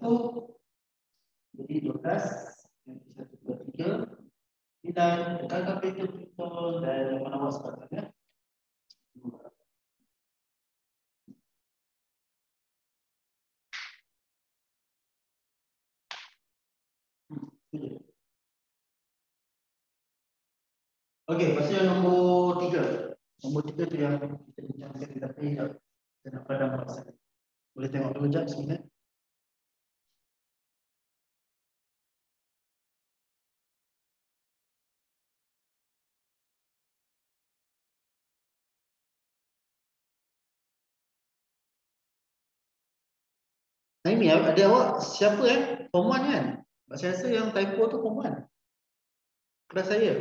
jadi 12, itu 1 per 3, dan tekan kalkulator betul dan mana awak sepatutnya. Okey, pasal nombor 3. Nombor 3 tu yang kita bincangkan tapi kita nak padam pasal. Boleh tengok dulu jap sebentar. Ini ada awak siapa Form 1 kan? Saya rasa yang typo tu Form 1. Kelas saya.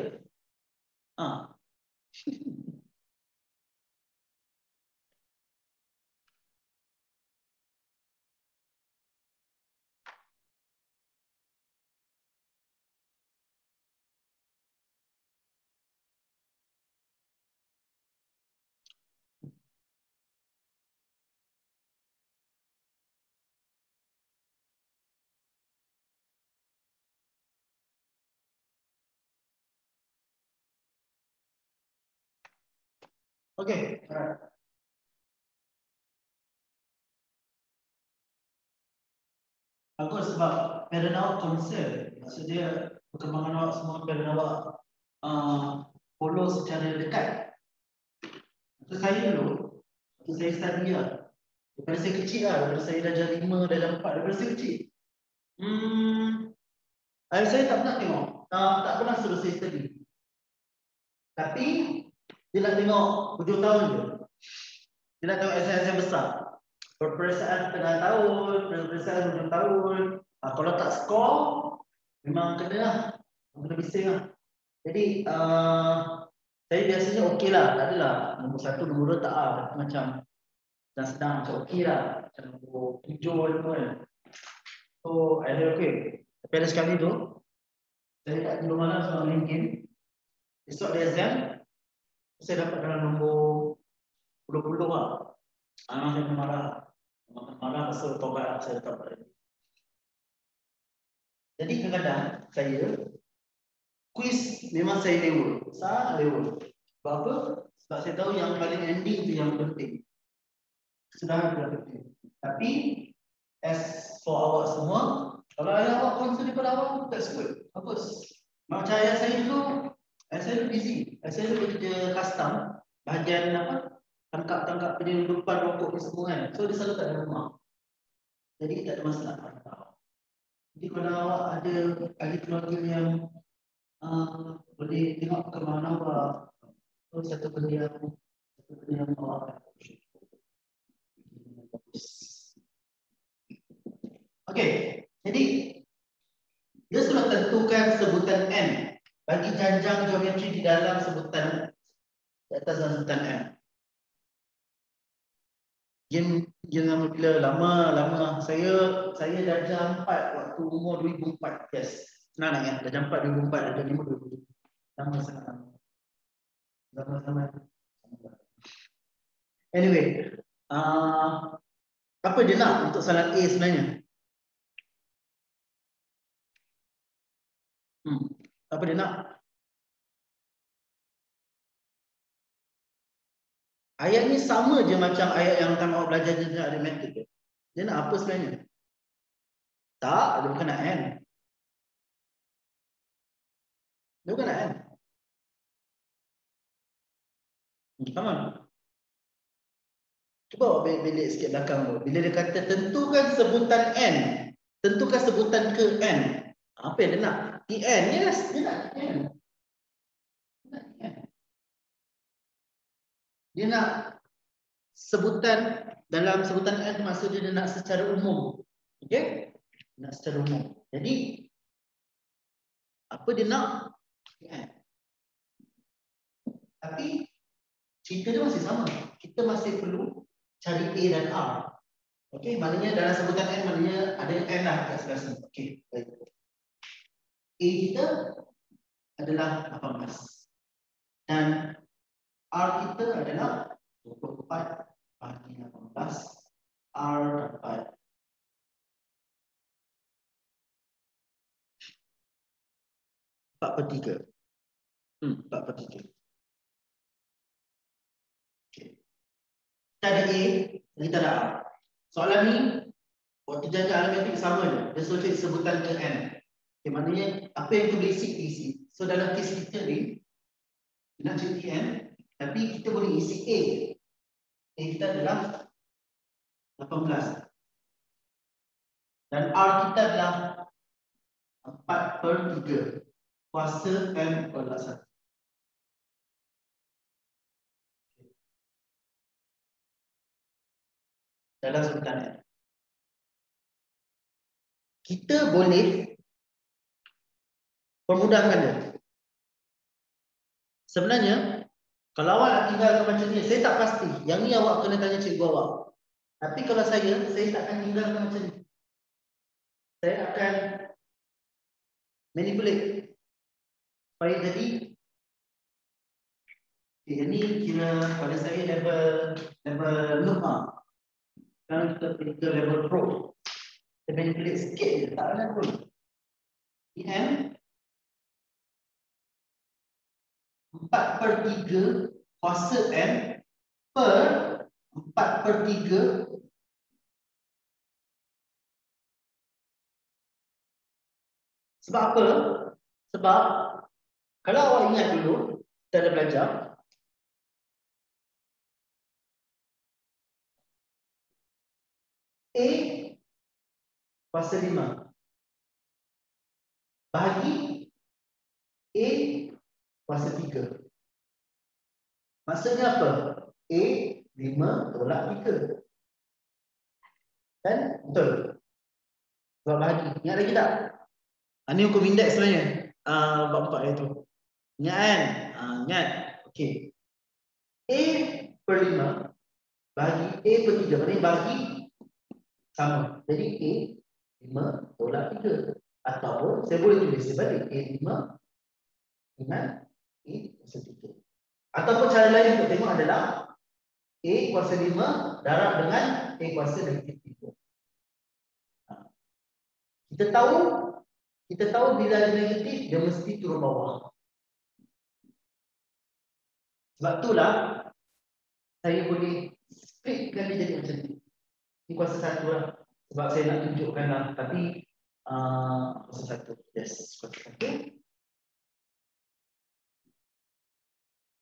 Okey, alright. Bagus sebab parent awak concern. Maksud dia perkembangan awak semua parent awak follow secara dekat. Untuk saya dulu, waktu saya study lah. Daripada saya kecil lah, daripada saya darjah 5, darjah 4, daripada saya kecil. Ayah saya tak pernah tengok, tak pernah suruh saya study. Tapi, dia nak tengok hujung tahun je. Dia nak tengok exam besar. Peperiksaan tengah tahun, peperiksaan hujung tahun. Kalau tak skor, memang kena lah. Kena bising lah. Jadi, saya biasanya okey lah. Tak adalah nombor 1, nombor 2 tak lah. Macam sedang macam okey lah. Macam nombor 7 tu kan. So, ada okey. Tapi ada sekali tu, saya tak tidur malam sebab main game. Esok ada exam, saya dapat dalam nombor 20 lah. Saya kena marah. Marah pasal tobat saya tak dapat. Jadi kadang-kadang saya quiz memang saya level. Sangat level. Sebab apa? Sebab saya tahu yang paling ending tu yang penting. Kesudahan itu yang penting. Tapi as for awak semua, kalau ayah awak concern daripada awak, that's good. Bagus. Macam ayah saya dulu busy. Ayah saya dulu bekerja custom, bahagian apa? Tangkap penyelundupan rokok ni semua kan. So dia selalu tak ada rumah. Jadi tak ada masalah. Jadi kalau awak ada ahli keluarga yang boleh tengok ke mana awak, satu benda yang awak okey, jadi dia sudah tentukan sebutan n bagi janjang geometri di dalam sebutan di atas sebutan n. Game nama bila lama saya darjah 4 waktu umur 2004. Yes. Senang nak ya. Darjah 4 2004, darjah 5 2007. Lama sangat lama. Sama-sama. Anyway, apa dia nak untuk soalan A sebenarnya? Apa dia nak? Ayat ni sama je macam ayat yang kamu belajar jenjang aritmetik. Dia nak apa sebenarnya? Tak, dia bukan nak n. Dia bukan nak n. Come on. Cuba awak belik sikit belakang tu. Bila dia kata tentukan sebutan n, tentukan sebutan ke n. Apa yang dia nak? N, yes, dia nak n. Dia nak sebutan, dalam sebutan n maksudnya dia nak secara umum. Okey? Nak secara umum. Jadi apa dia nak? N. Tapi cerita dia masih sama. Kita masih perlu cari A dan R. Okey, maknanya dalam sebutan n maknanya ada n lah kat sebelah sini. Okey, baik. A kita adalah 18 dan R kita adalah 24 bagi 18. R dapat 4/3. 4/3. Okay. Kita ada A, kita ada R. Soalan ni waktu jaga aritmetik sama je. Dia suruh cari sebutan ke n. Okay, maknanya apa yang tu basic diisi. So dalam kes kita ni nak cari n, tapi kita boleh isi A. A kita adalah 18. Dan R kita adalah 4/3. Kuasa M adalah 1. Dalam sebutan n. Kita boleh permudahkan dia. Sebenarnya, kalau awak nak tinggalkan macam ni, saya tak pasti. Yang ni awak kena tanya cikgu awak. Tapi kalau saya tak akan tinggalkan macam ni. Saya akan manipulate. Supaya jadi, okay, ini kira pada saya level normal. Sekarang kita pergi ke level pro. Saya manipulate sikit je, tak banyak pun. M 4/3 kuasa M per 4/3 sebab apa? Sebab kalau awak ingat dulu kita ada belajar A kuasa 5 bahagi A kuasa 3. Maksudnya apa? A 5 tolak 3. Kan? Betul. Sebab bahagi. Ingat lagi tak? Ini hukum indeks sebenarnya. Bab 4 itu. Ingat kan? Ingat. Okey. A per 5 bahagi A per 3. Maksudnya bahagi sama. Jadi A 5 tolak 3. Ataupun saya boleh tulis sebalik A 5 dengan A kuasa 3. Ataupun cara lain untuk tengok adalah A kuasa 5 darab dengan A kuasa negatif 3. Kita tahu bila ada negatif dia mesti turun bawah. Sebab itulah saya boleh splitkan dia jadi macam ni. Ini kuasa 1 lah. Sebab saya nak tunjukkan lah. Tapi kuasa 1. Yes, kuasa 1.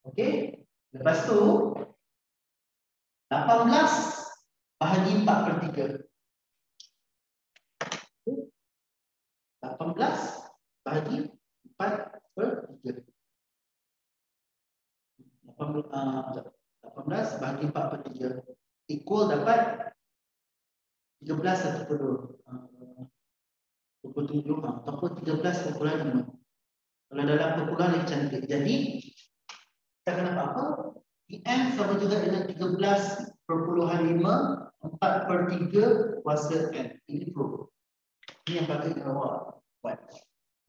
Okey. Lepas tu 18 bahagi 4/3. 18 bahagi 4/3. 18 bahagi 4/3 equal dapat 13 ataupun 27 ataupun 13,5. Kalau dalam perpuluhan lagi cantik. Jadi kita akan dapat apa? PM sama juga dengan 13,5 4/3 kuasa N. Ini proof. Ini yang patut awak buat.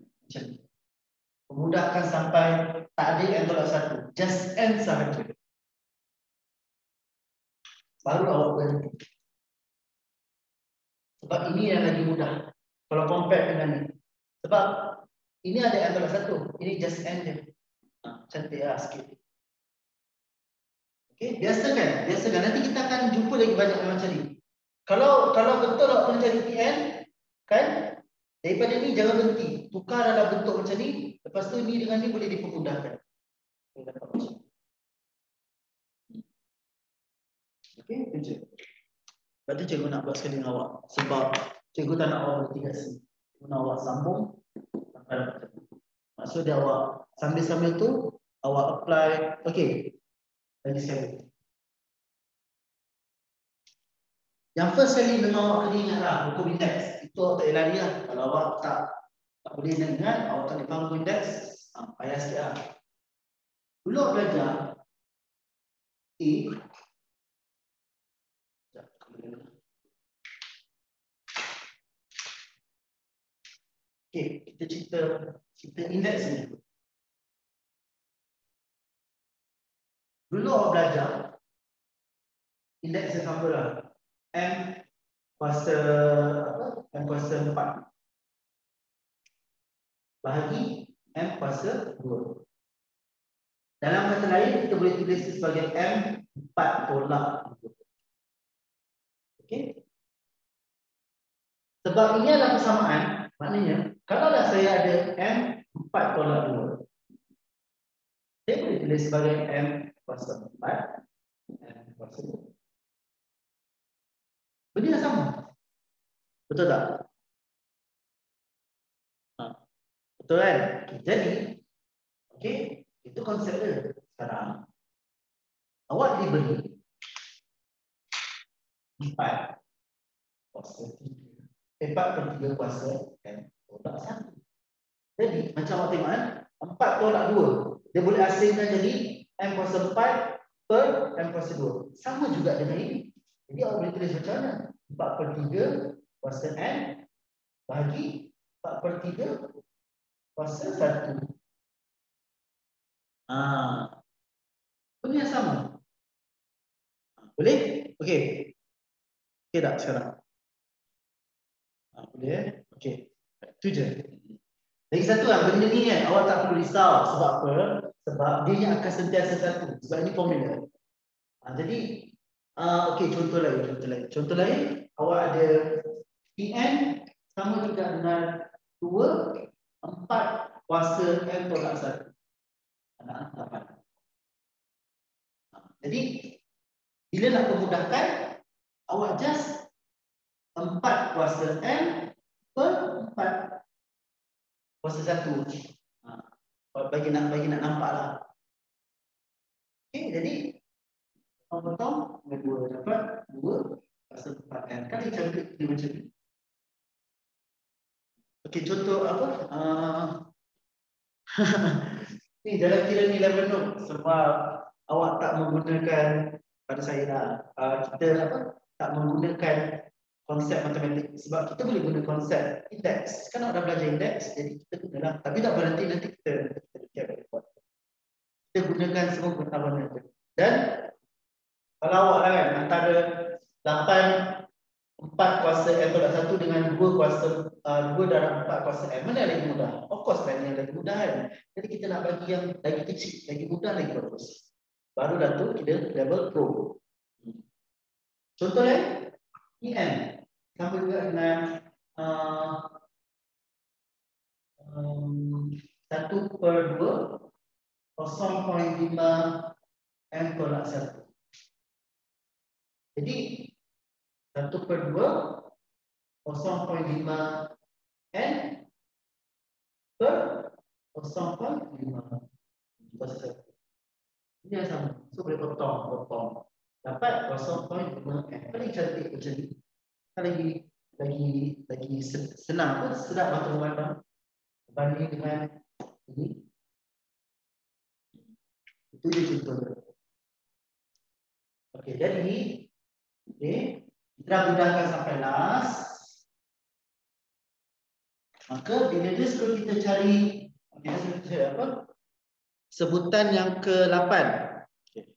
Macam ni. Memudahkan sampai tak ada N tolak 1. Just N sahaja. Baru awak berhenti. Sebab ini yang lagi mudah. Kalau compare dengan ni. Sebab ini ada N tolak 1. Ini just N je. Cantik lah sikit. Okay, biasakan. Nanti kita akan jumpa lagi banyak yang macam ni. Kalau betul awak nak cari PN, kan? Daripada ni jangan berhenti. Tukar dalam bentuk macam ni. Lepas tu ni dengan ni boleh dipermudahkan. Okey, itu je. Lepas tu cikgu nak buat sekali dengan awak. Sebab cikgu tak nak awak berhenti kat sini. Cikgu nak awak sambung. Maksud dia awak sambil-sambil tu awak apply. Okey. Lagi sekali. Yang first sekali memang awak kena ingatlah hukum indeks. Itu awak tak boleh lari lah. Kalau awak tak boleh ingat, awak tak boleh faham hukum indeks, payah sikit lah. Dulu awak belajar A. Okey, kita cerita indeks ni. Dulu awak belajar indeks yang sama lah. M kuasa apa? M kuasa 4 bahagi M kuasa 2. Dalam kata lain kita boleh tulis sebagai M 4 tolak 2. Okey. Sebab ini adalah persamaan, maknanya kalaulah saya ada M 4 tolak 2, saya boleh tulis sebagai M kuasa 4 M kuasa 2. Benda yang sama. Betul tak? Betul kan? Jadi, okey, itu konsep dia. Sekarang, awak diberi 4 kuasa 3. 4/3 kuasa M tolak 1. Jadi, macam awak tengok kan, 4 tolak 2. Dia boleh asingkan jadi M kuasa 4 per M kuasa 2. Sama juga dengan ini. Jadi awak boleh tulis macam mana? 4/3 kuasa N bahagi 4/3 kuasa 1. Benda yang sama. Boleh? Okey. Okey tak sekarang? Boleh? Okey. Itu je. Lagi satu lah, benda ni kan awak tak perlu risau. Sebab apa? Sebab dia akan sentiasa satu. Sebab ini formula. Jadi okey, contoh lain, awak ada PN sama juga dengan 2 4 kuasa M tolak 1. Jadi bila nak permudahkan, awak just 4 kuasa M per 4 kuasa 1. Bagi nak nampaklah. Okey, jadi potong dengan 2 dapat 2 kuasa 4M. Kan dia cantik dia macam ni. Okey, contoh apa? Ni dalam kira ni 11 note. Sebab awak tak menggunakan, pada saya lah, kita tak menggunakan konsep matematik. Sebab kita boleh guna konsep indeks. Kan awak dah belajar indeks, jadi kita gunalah. Tapi tak berhenti, nanti kita buat. Kita gunakan semua pengetahuan itu. Dan kalau awak lah kan, antara 4 kuasa M tolak 1 dengan 2 darab 4 kuasa M, mana yang lagi mudah? Of course kan yang lagi mudah kan. Jadi kita nak bagi yang lagi kecil, lagi mudah, lagi bagus. Baru dah tu kita level pro. Contoh lain, EM. Sama juga dengan 1/2 0.5 M tolak 1. Jadi 1/2 0.5 N per 0.5 kuasa 1. Ini yang sama. So boleh potong. Dapat 0.5 N. Paling cantik macam ni. Lagi senang pun, sedap macam-macam. Banding dengan ini. Itu dia contoh. Okey, jadi kita mudahkan sampai last. Maka bila dia suruh kita cari apa? Sebutan yang ke-8. Okay.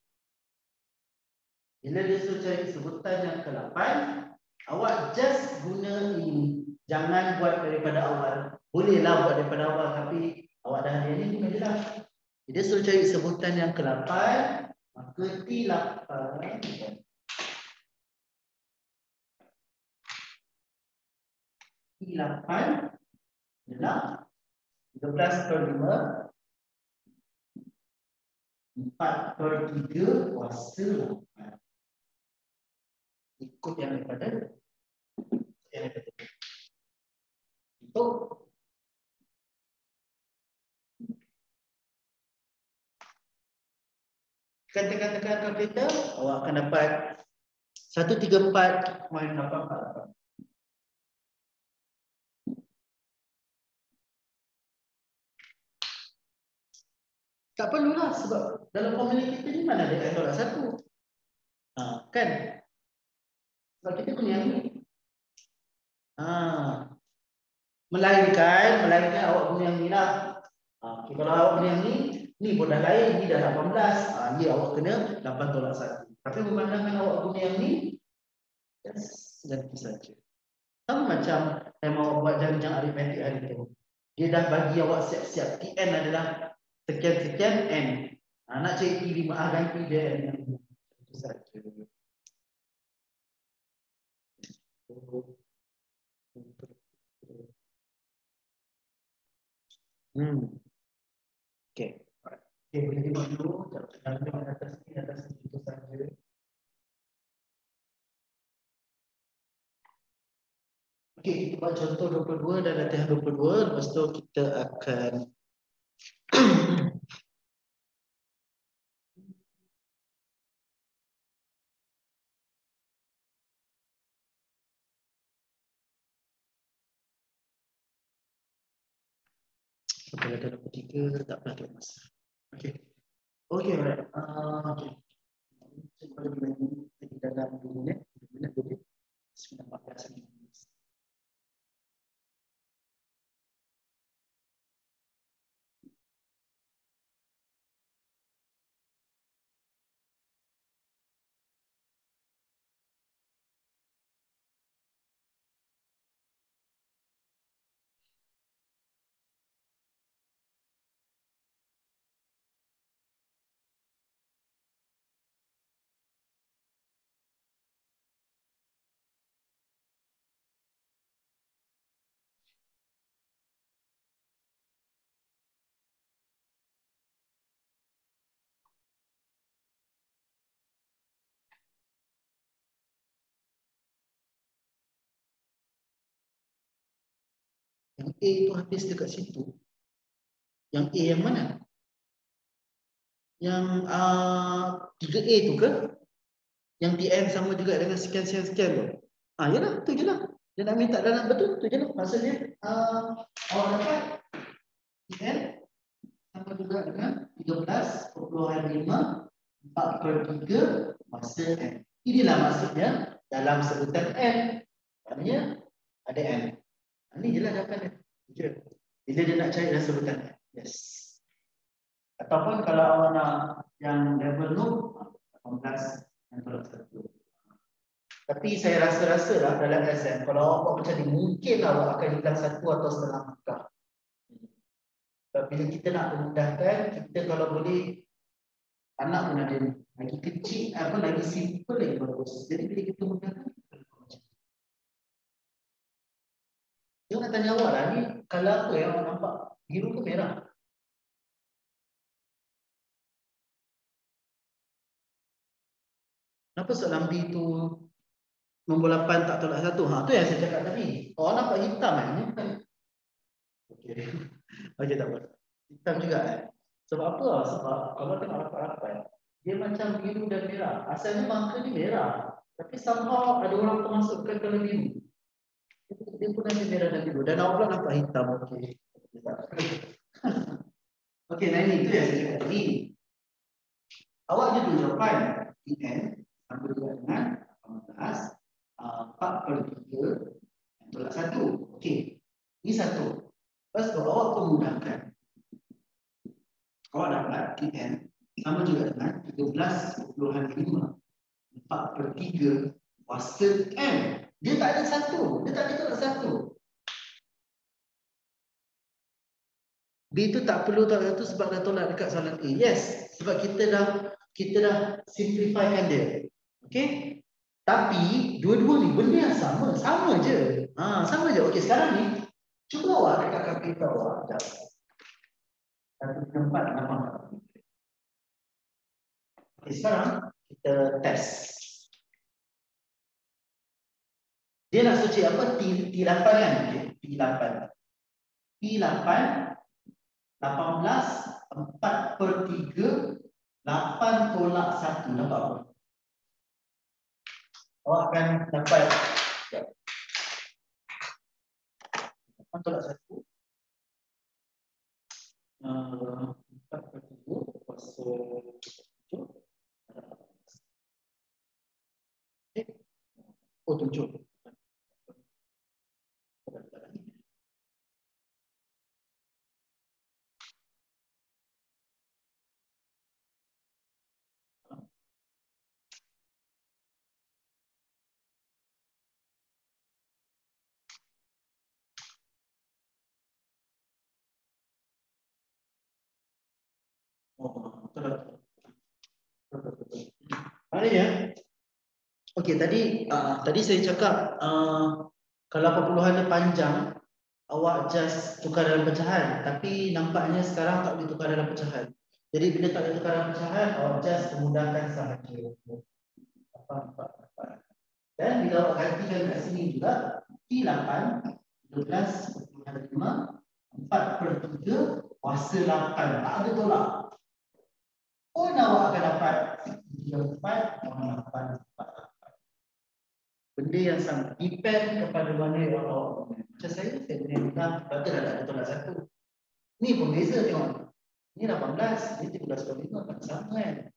Bila dia suruh cari sebutan yang ke-8, awak just guna ini. Jangan buat daripada awal. Bolehlah buat daripada awal, tapi awak dah ada ni guna je lah. Dia suruh cari sebutan yang ke-8, maka T8 adalah 13/5 4/3 kuasa 8. Ikut yang daripada itu. Tekan kalkulator, awak akan dapat 134.844. Tak perlulah sebab dalam formula kita ni mana ada N tolak 1. Kan? Sebab kita punya yang ni. Melainkan awak punya yang ni lah. Okay, kalau awak punya yang ni pun dah lain, ni dah 18. Ni awak kena 8 tolak 1. Tapi memandangkan awak punya yang ni, just ganti saja. Sama macam yang awak buat janjang aritmetik hari tu. Dia dah bagi awak siap-siap. TN adalah sekian-sekian N. Nak cari T5, ganti dia N. Itu saja. Okay. Okay, boleh tengok dulu. Jangan tengok atas ni itu saja. Okay, kita buat contoh 22 dan latihan 22. Lepas tu kita akan sampai latihan 23 tak pernah tengok masa. Okay. Okay, alright. Okay. Kita boleh di dalam 2 minit. 2 minit lebih. 9:14 ni. Yang A itu habis dekat situ. Yang A yang mana? Yang 3A tu ke? Yang TN sama juga dengan sekian-sekian tu. Yalah, tu je lah. Dia nak minta dalam betul, tu je lah. Maksudnya awak dapat TN sama juga dengan 13/5 4/3 masa N. Inilah maksudnya dalam sebutan N. Maknanya ada N. Ini je lah jawapan dia. Bila dia nak cari dalam sebutan N. Yes. Ataupun kalau awak nak yang level loop 18 yang tolak 1. Tapi saya rasa lah dalam SM kalau awak buat macam ni mungkin awak akan hilang 1 atau setengah markah. Bila kita nak memudahkan, kita kalau boleh Anak pun ada lagi kecil, apa lagi simple lagi bagus. Jadi bila kita menggunakan dia nak tanya awak lah ni, kalau apa yang awak nampak biru ke merah? Kenapa soalan B tu nombor 8 tak tolak 1? Ha, tu yang saya cakap tadi. Awak nampak hitam kan? Ini bukan. Okey. Okey, tak apa. Hitam juga Sebab apa? Sebab kalau tengok rapat-rapat, dia macam biru dan merah. Asalnya marker ni merah. Tapi somehow ada orang termasukkan kalau biru. Dia pun nanti merah dan biru. Dan awak pula nampak hitam. Okey. Okey, nah ini itu yang saya cakap tadi. Awak ada dua jawapan. EN sama juga dengan 18. 4/3 tolak 1. Okey. Ini satu. Lepas tu awak pemudahkan. Awak dapat EN sama juga dengan 13.5. 4/3 kuasa M. Dia tak ada satu. Dia tak ada tolak 1. B tu tak perlu tolak 1 sebab dah tolak dekat soalan A. Yes, sebab kita dah simplifykan dia. Okey? Tapi dua-dua ni benda yang sama je. Sama je. Okey, sekarang ni cuba awak dekat kalkulator awak. Satu tempat nampak. Okey, sekarang kita test. Dia nak search apa? T8 kan? Okey, T8. T8 18 4/3 8 tolak 1. Nampak apa? Awak akan dapat 8 tolak 1. 4/3 kuasa 7. Oh, 7. Maknanya, okey, tadi saya cakap kalau perpuluhan dia panjang, awak just tukar dalam pecahan. Tapi nampaknya sekarang tak boleh tukar dalam pecahan. Jadi bila tak boleh tukar dalam pecahan, awak just memudahkan sahaja. Dan bila awak gantikan kat sini juga, T8 12/5 4/3 kuasa 8. Tak ada tolak. Pun awak akan dapat 34/8. Benda yang sama. Depend kepada mana yang awak guna. Macam saya boleh bilang, betul tak ada tolak 1. Ni pun beza tengok. Ni 18, ni 13/5. Tak sama kan?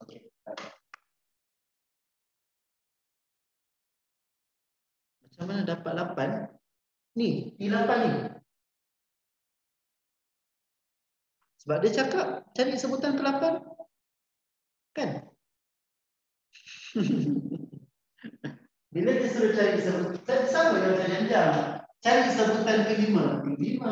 Okey. Macam mana dapat 8? Ni, T8 ni. Sebab dia cakap cari sebutan ke-8. Kan? Bila dia suruh cari sebutan, sama yang macam jam. Cari sebutan ke-5, T5.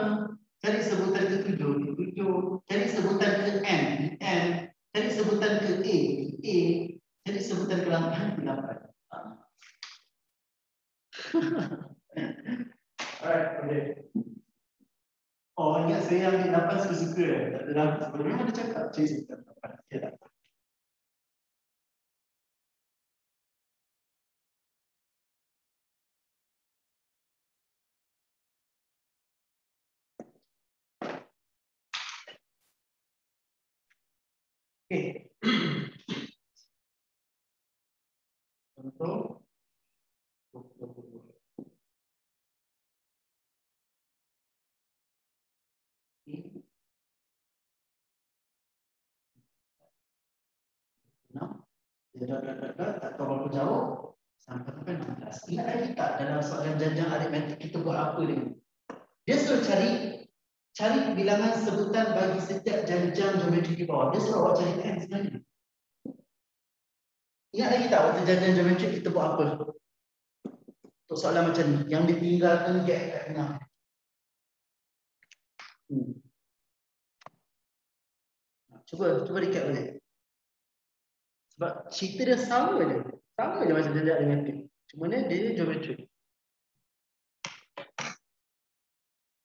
Cari sebutan ke-7, T7. Cari sebutan ke-N, N. Cari sebutan ke-A, A. Cari sebutan ke-8, T8. Alright, okay. Oh, ingat saya ambil 8 suka-suka. Tak ada dalam sebelum ada cakap cari sebutan 8. Ya tak? Okay. Contoh. Tak tahu berapa jauh sampai 16. Ingat lagi tak dalam soalan janjang aritmetik kita buat apa ni? Dia suruh cari bilangan sebutan bagi setiap janjang geometri di bawah. Dia suruh awak cari n sebenarnya. Ingat lagi tak waktu janjang geometri kita buat apa? Untuk soalan macam ni, yang ditinggalkan gap kat tengah. Cuba recap balik. Sebab cerita dia sama je. Sama je macam dia dengan P. Cuma dia geometrik.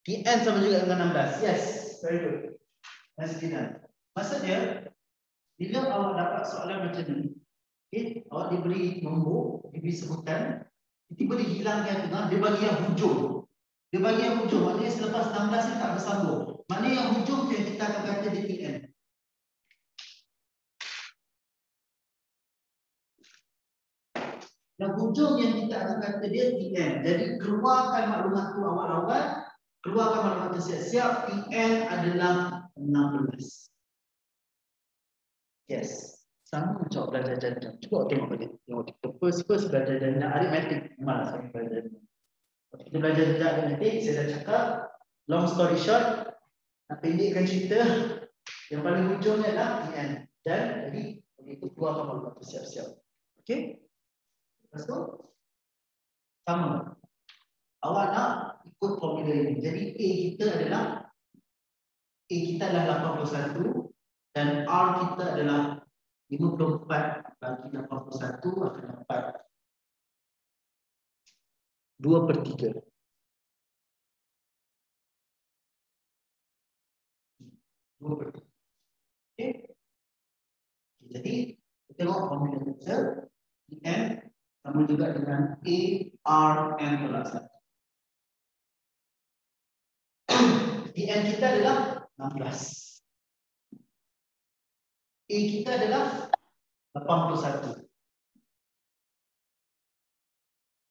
PN sama juga dengan 16. Yes, very good. That's enough. Maksudnya, bila awak dapat soalan macam ni, okay, awak diberi nombor, diberi sebutan, tiba-tiba dia hilang yang tengah, dia bagi yang hujung. Dia bagi yang hujung, maknanya selepas 16 ni tak bersambung. Maknanya yang hujung tu yang kita akan kata di PN. Yang hujung yang kita akan kata dia PN. Jadi keluarkan maklumat tu awal-awal, keluarkan maklumat tu siap-siap, PN adalah 16. Yes. Sama macam belajar janda. Cuba tengok balik. Tengok kita first belajar janda aritmetik. Malas saya belajar janda. Waktu kita belajar janda aritmetik, saya dah cakap, long story short, nak pendekkan cerita, yang paling hujungnya adalah PN. Dan jadi, itu keluarkan maklumat tu siap-siap. Okey? Lepas tu, sama. Awak nak ikut formula ini. Jadi A kita adalah 81 dan R kita adalah 54 bagi 81 akan dapat 2/3. 2/3. Okey. Jadi kita tengok formula kita PN sama juga dengan A, R, N tolak 1. PN kita adalah 16. A kita adalah 81.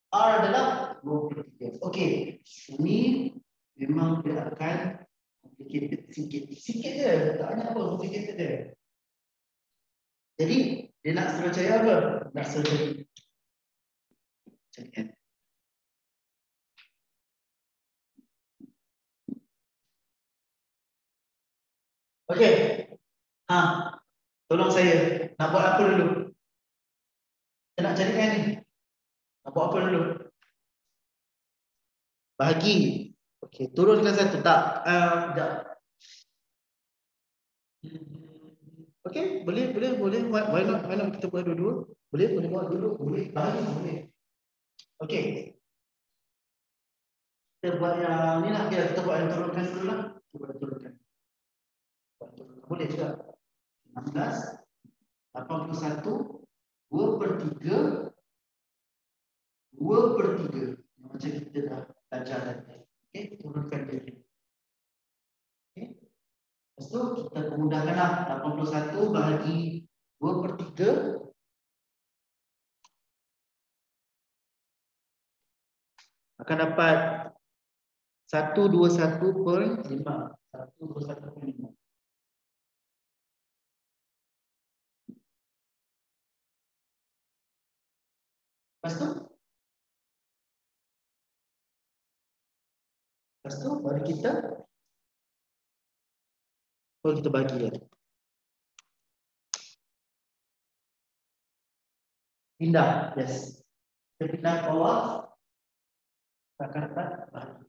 R adalah 23. Okey, ini memang dia akan complicated sikit. Sikit je, tak banyak apa complicated dia. Jadi, dia nak suruh cari apa? Nak suruh cari N. Okey. Tolong saya. Nak buat apa dulu? Saya nak cari N ni. Nak buat apa dulu? Bahagi. Okey, turunkan satu. Tak. Sekejap. Okey, boleh. Why not kita buat dua-dua? Boleh buat dulu. Boleh. Bahagi boleh. Okey. Kita buat yang ni lah. Kita buat yang turunkan dulu lah. Cuba turunkan. Boleh juga. 16, 81, 2/3, 2/3. Macam kita dah belajar tadi. Okey, turunkan dia. Okey. Lepas tu kita mudahkanlah 81 bahagi 2/3. Akan dapat 121/5. 121/5. Lepas tu baru kita bagi ya. Pindah, yes. Kita pindah ke bawah. Kita akan dapat bagi.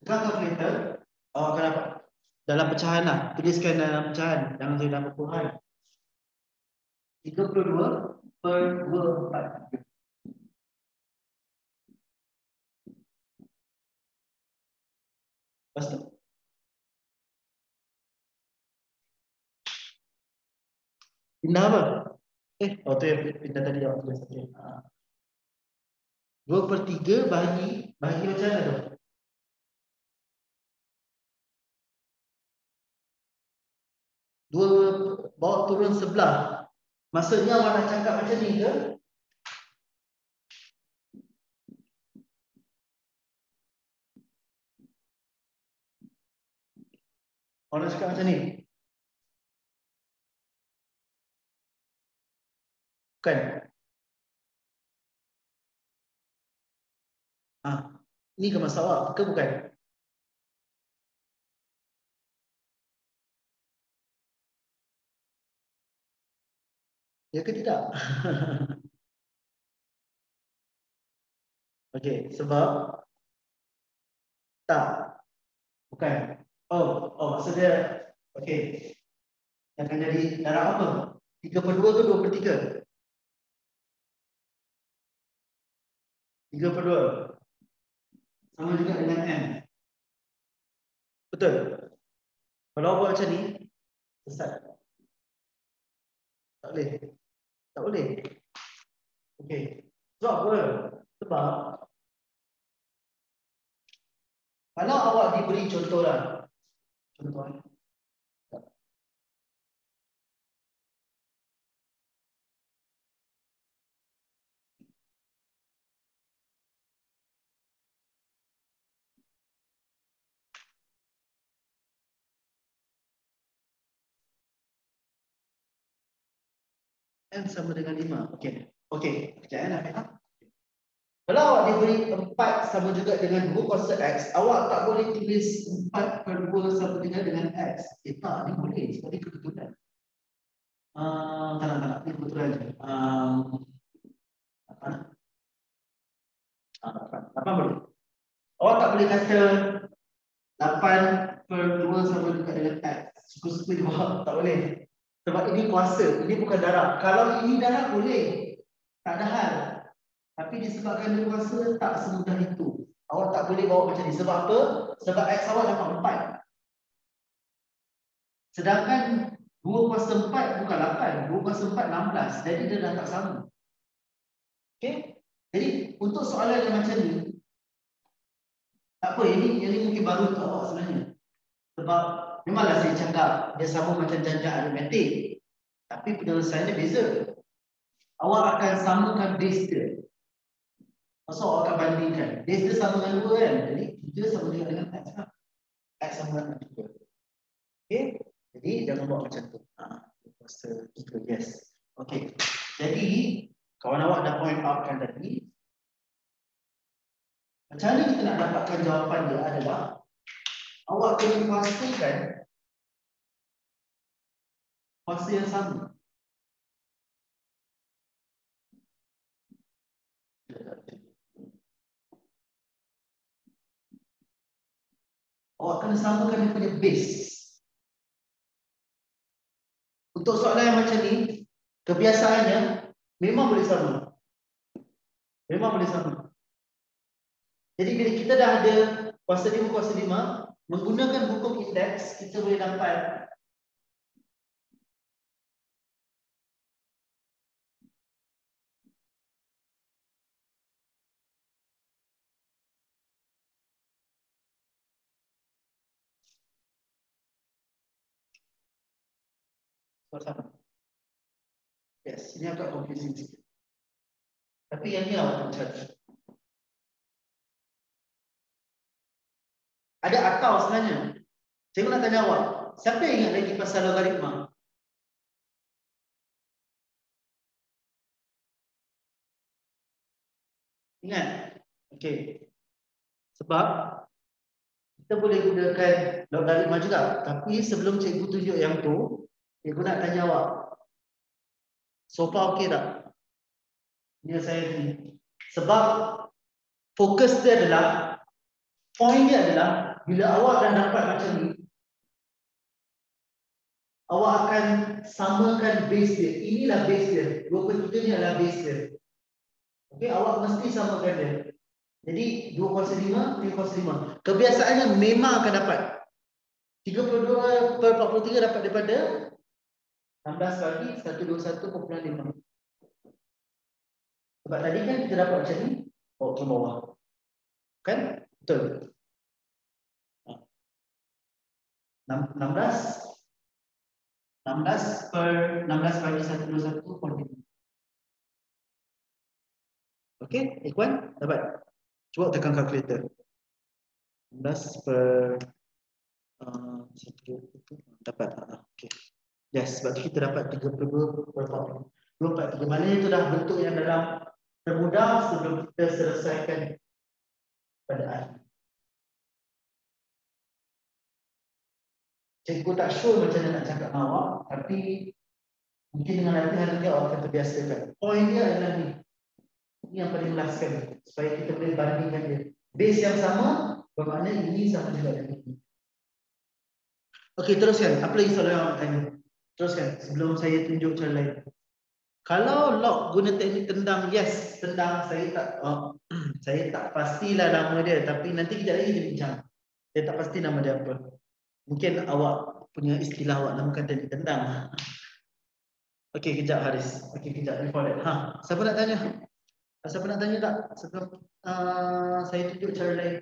Sekarang kalkulator, awak akan dapat dalam pecahan lah. Tuliskan dalam pecahan. Jangan tulis dalam perpuluhan. 32/243. Lepas tu. Pindah apa? Tu yang pindah tadi awak tulis. 2/3 bahagi macam mana tu? Dua bawa turun sebelah. Maksudnya awak nak cakap macam ni ke? Awak nak cakap macam ni? Bukan. Ni ke masa awak ke bukan? Ya ke tidak? Okey, sebab tak. Bukan. Oh maksudnya okey. Yang akan jadi darab apa? 3/2 ke 2/3? 3/2. Sama juga dengan M. Betul? Kalau buat macam ni, sesat. Tak boleh. Tak boleh. Okey. Sebab apa? Sebab kalau awak diberi contoh lah. Contoh. M sama dengan 5. Okey. Okey. Sekejap nak faham. Kalau awak diberi 4 sama juga dengan 2 kuasa X, awak tak boleh tulis 4/2 sama juga dengan X. Tak, ni boleh. Sebab ni kebetulan. Tak. Ni kebetulan je. Apa boleh? Awak tak boleh kata 8/2 sama juga dengan X. Suka-suka jawab. Tak boleh. Sebab ini kuasa. Ini bukan darab. Kalau ini darab boleh. Tak ada hal. Tapi disebabkan dia kuasa tak semudah itu. Awak tak boleh bawa macam ni. Sebab apa? Sebab X awak dapat 4. Sedangkan 2 kuasa 4 bukan 8. 2 kuasa 4 16. Jadi dia dah tak sama. Okey? Jadi untuk soalan yang macam ni, tak apa, ini mungkin baru untuk awak sebenarnya. Sebab memanglah saya cakap dia sama macam janja aritmetik. Tapi penyelesaiannya beza. Awak akan samakan base dia. Maksud awak akan bandingkan. Base dia sama dengan 2 kan? Jadi 3 sama dengan X lah. X sama dengan 3. Okey? Jadi jangan buat macam tu. Kuasa 3, yes. Okey. Jadi kawan awak dah point out kan tadi. Macam mana kita nak dapatkan jawapan dia adalah awak kena pastikan kuasa yang sama. Awak kena samakan dia punya base. Untuk soalan yang macam ni, kebiasaannya memang boleh sama. Memang boleh sama. Jadi bila kita dah ada kuasa 5, kuasa 5, menggunakan hukum indeks, kita boleh dapat sama. Yes, ini agak confusing sikit. Tapi yang ni awak kena cari. Ada atau sebenarnya. Saya nak tanya awak, siapa yang ingat lagi pasal logaritma? Ingat? Okey. Sebab kita boleh gunakan logaritma juga. Tapi sebelum cikgu tunjuk yang tu, cikgu nak tanya awak. So far okey tak? Ini saya ni. Sebab fokus dia adalah, point dia adalah bila awak dah dapat macam ni, awak akan samakan base dia. Inilah base dia. 2/3 ni adalah base dia. Okey, awak mesti samakan dia. Jadi 2 kuasa 5, 3 kuasa 5. Kebiasaannya memang akan dapat. 32/43 dapat daripada 16 kali 121.5. Sebab tadi kan kita dapat macam ni, bawa ke bawah. Kan? Betul. 16 bagi 121.5. Okey, Ikhwan dapat. Cuba tekan kalkulator. 16 per 1 dapat. Okey. Yes, sebab tu kita dapat 32/40. 2/4. Maknanya itu dah bentuk yang dalam termudah sebelum kita selesaikan pada akhir. Cikgu tak sure macam mana nak cakap dengan awak, tapi mungkin dengan latihan nanti awak akan terbiasakan. Poin dia adalah ni. Ini yang paling last sekali. supaya kita boleh bandingkan dia. Base yang sama bermakna ini sama juga dengan ini. Okey, teruskan. Apa lagi soalan yang awak tanya? Teruskan sebelum saya tunjuk cara lain. Kalau log guna teknik tendang, yes, tendang. Saya tak pastilah nama dia, tapi nanti kejap lagi kita bincang. Saya tak pasti nama dia apa. Mungkin awak punya istilah awak namakan teknik tendang. Okey, kejap Haris. Okey, kejap before that. Siapa nak tanya? Siapa nak tanya tak? Sebelum saya tunjuk cara lain.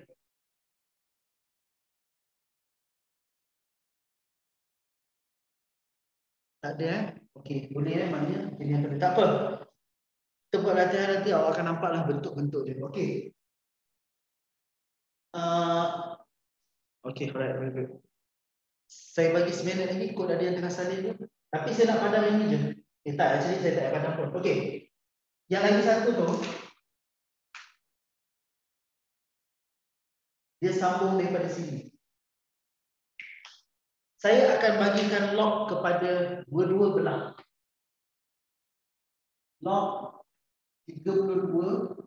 Tak ada Okey, boleh maknanya ini yang tak apa. Kita buat latihan nanti awak akan nampaklah bentuk-bentuk dia. Okey. Okey, alright, very good. Saya bagi 9 minit lagi kod ada yang tengah salin tu. Tapi saya nak pandang ini je. Tak, actually saya tak pandang pun. Okey. Yang lagi satu tu dia sambung daripada sini. Saya akan bagikan log kepada dua-dua belah. Log 32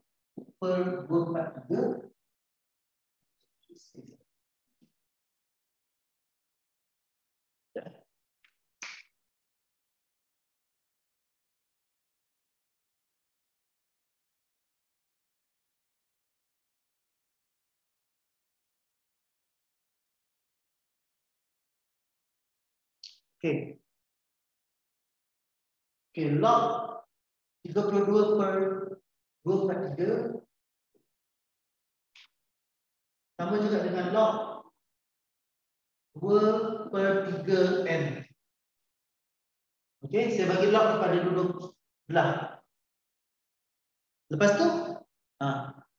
per 243. Okey. Okey, log 32 per 243 sama juga dengan log 2 per 3n. Okey, saya bagi log kepada dua belah. Lepas tu,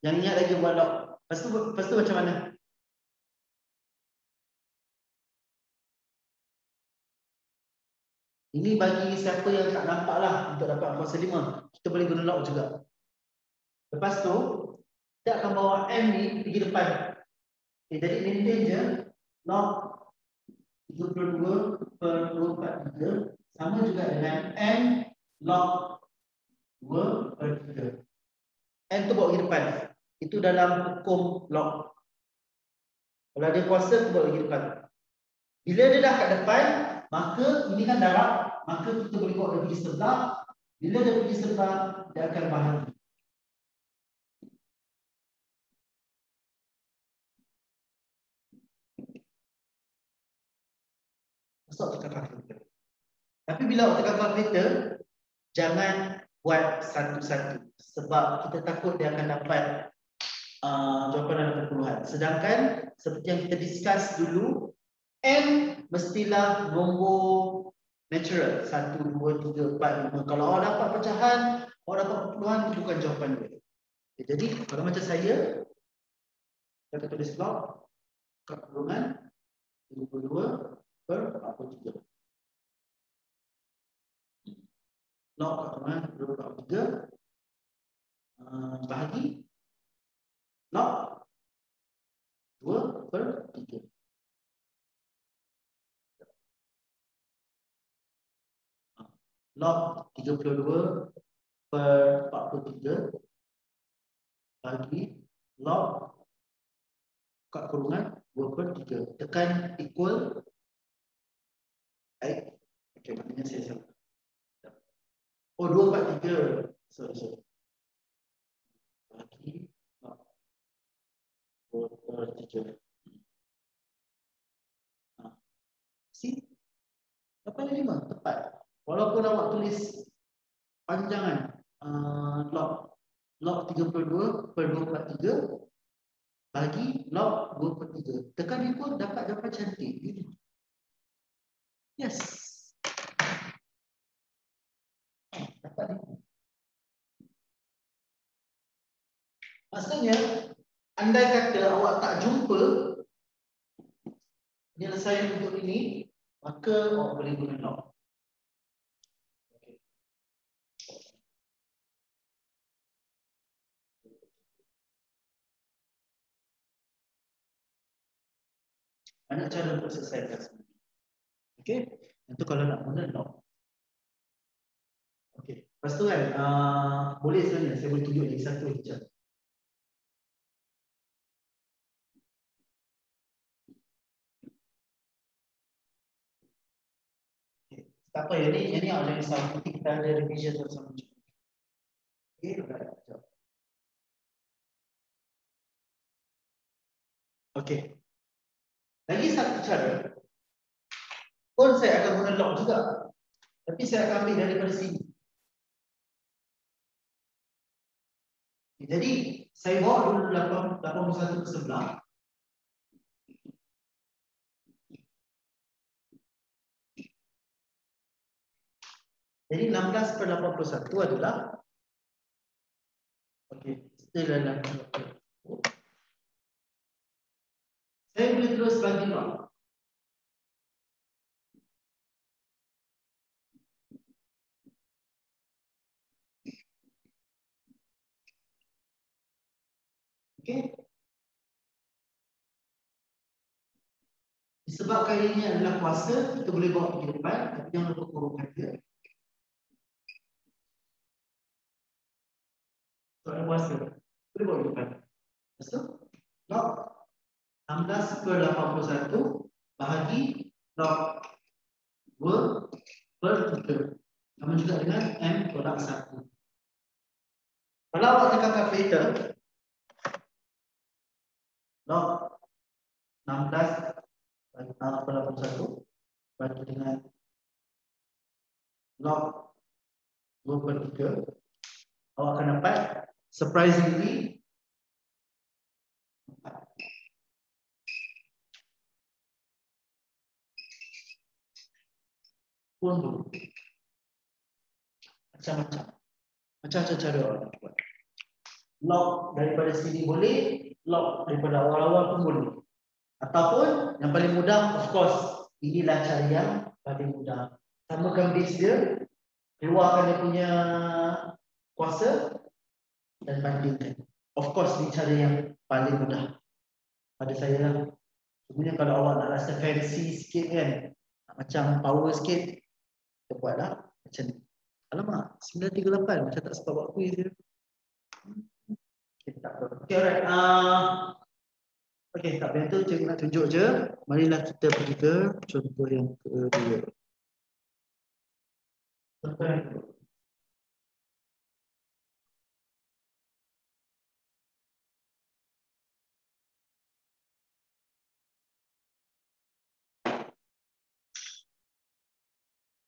yang ingat lagi buat log. Lepas tu macam mana? Ini bagi siapa yang tak nampak lah untuk dapat kuasa 5. Kita boleh guna log juga. Lepas tu, kita akan bawa M ni pergi depan. Okay, jadi maintain je log 32 per 243 sama juga dengan M log 2 per 3. M tu bawa pergi depan. Itu dalam hukum log. Kalau ada kuasa, tu bawa pergi depan. Bila dia dah kat depan, maka ini kan darab, maka kita boleh bawa dia pergi sebelah. Bila dia pergi sebelah, dia akan bahagi. Masuk tekan kalkulator. Tapi bila awak tekan kalkulator, jangan buat satu-satu. Sebab kita takut dia akan dapat jawapan dalam perpuluhan. Sedangkan seperti yang kita discuss dulu, N mestilah nombor natural. 1, 2, 3, 4, 5. Kalau awak dapat pecahan, awak dapat perpuluhan, itu bukan jawapan dia. Okay, jadi kalau macam saya, kita tulis log perpuluhan 22 per 43. Log perpuluhan 23 bahagi log 2 per 3. Log 32 per 43 bagi log kat kurungan 2 per 3. Tekan equal. Okey, maknanya saya salah. Oh, 2 per 3. Sorry. Bagi log 2 per 3. See? Dapat 5. Tepat. Walaupun awak tulis panjangan log 32 per 243 bagi log 2 per 3. Tekan equal, dapat jawapan cantik. Yes. Dapat ni. Maksudnya, andai kata awak tak jumpa penyelesaian untuk ini, maka awak boleh guna log. Banyak cara untuk selesaikan sebenarnya. Okey, itu kalau nak guna log. Okey, lepas tu kan boleh sebenarnya saya boleh tunjuk lagi satu je. Tak apa, yang ni ada yang sama. Nanti kita ada revision bersama. Okey, sekejap. Okey. Lagi satu cara. Pun saya akan guna log juga. Tapi saya akan ambil daripada sini. Jadi, saya bawa dulu 81 ke sebelah. Jadi 16 per 81 adalah okey, still dalam. Saya boleh terus bagi log. Okey. Disebabkan ini adalah kuasa, kita boleh bawa pergi depan, tapi jangan lupa kurungkan dia. Soalan kuasa, boleh bawa pergi depan. Lepas tu, log 16 per 81 bahagi log 2 per 3. Sama juga dengan M tolak 1. Kalau awak tekan kalkulator, log 16 per 81 bagi dengan log 2 per 3, awak akan dapat surprisingly 4. Pun dulu. Macam-macam cara orang buat. Log daripada sini boleh, log daripada awal-awal pun boleh. Ataupun yang paling mudah, of course, inilah cara yang paling mudah. Samakan base dia, keluarkan dia punya kuasa dan bandingkan. Of course, ini cara yang paling mudah pada saya lah. Sebenarnya kalau awak nak rasa fancy sikit kan, macam power sikit, kita buatlah macam ni. Alamak, 938 macam tak sempat buat quiz dia. Okay, tak apa. Okay, alright. Okay, tak payah tu, cikgu nak tunjuk je. Marilah kita pergi ke contoh yang kedua. Contoh yang kedua.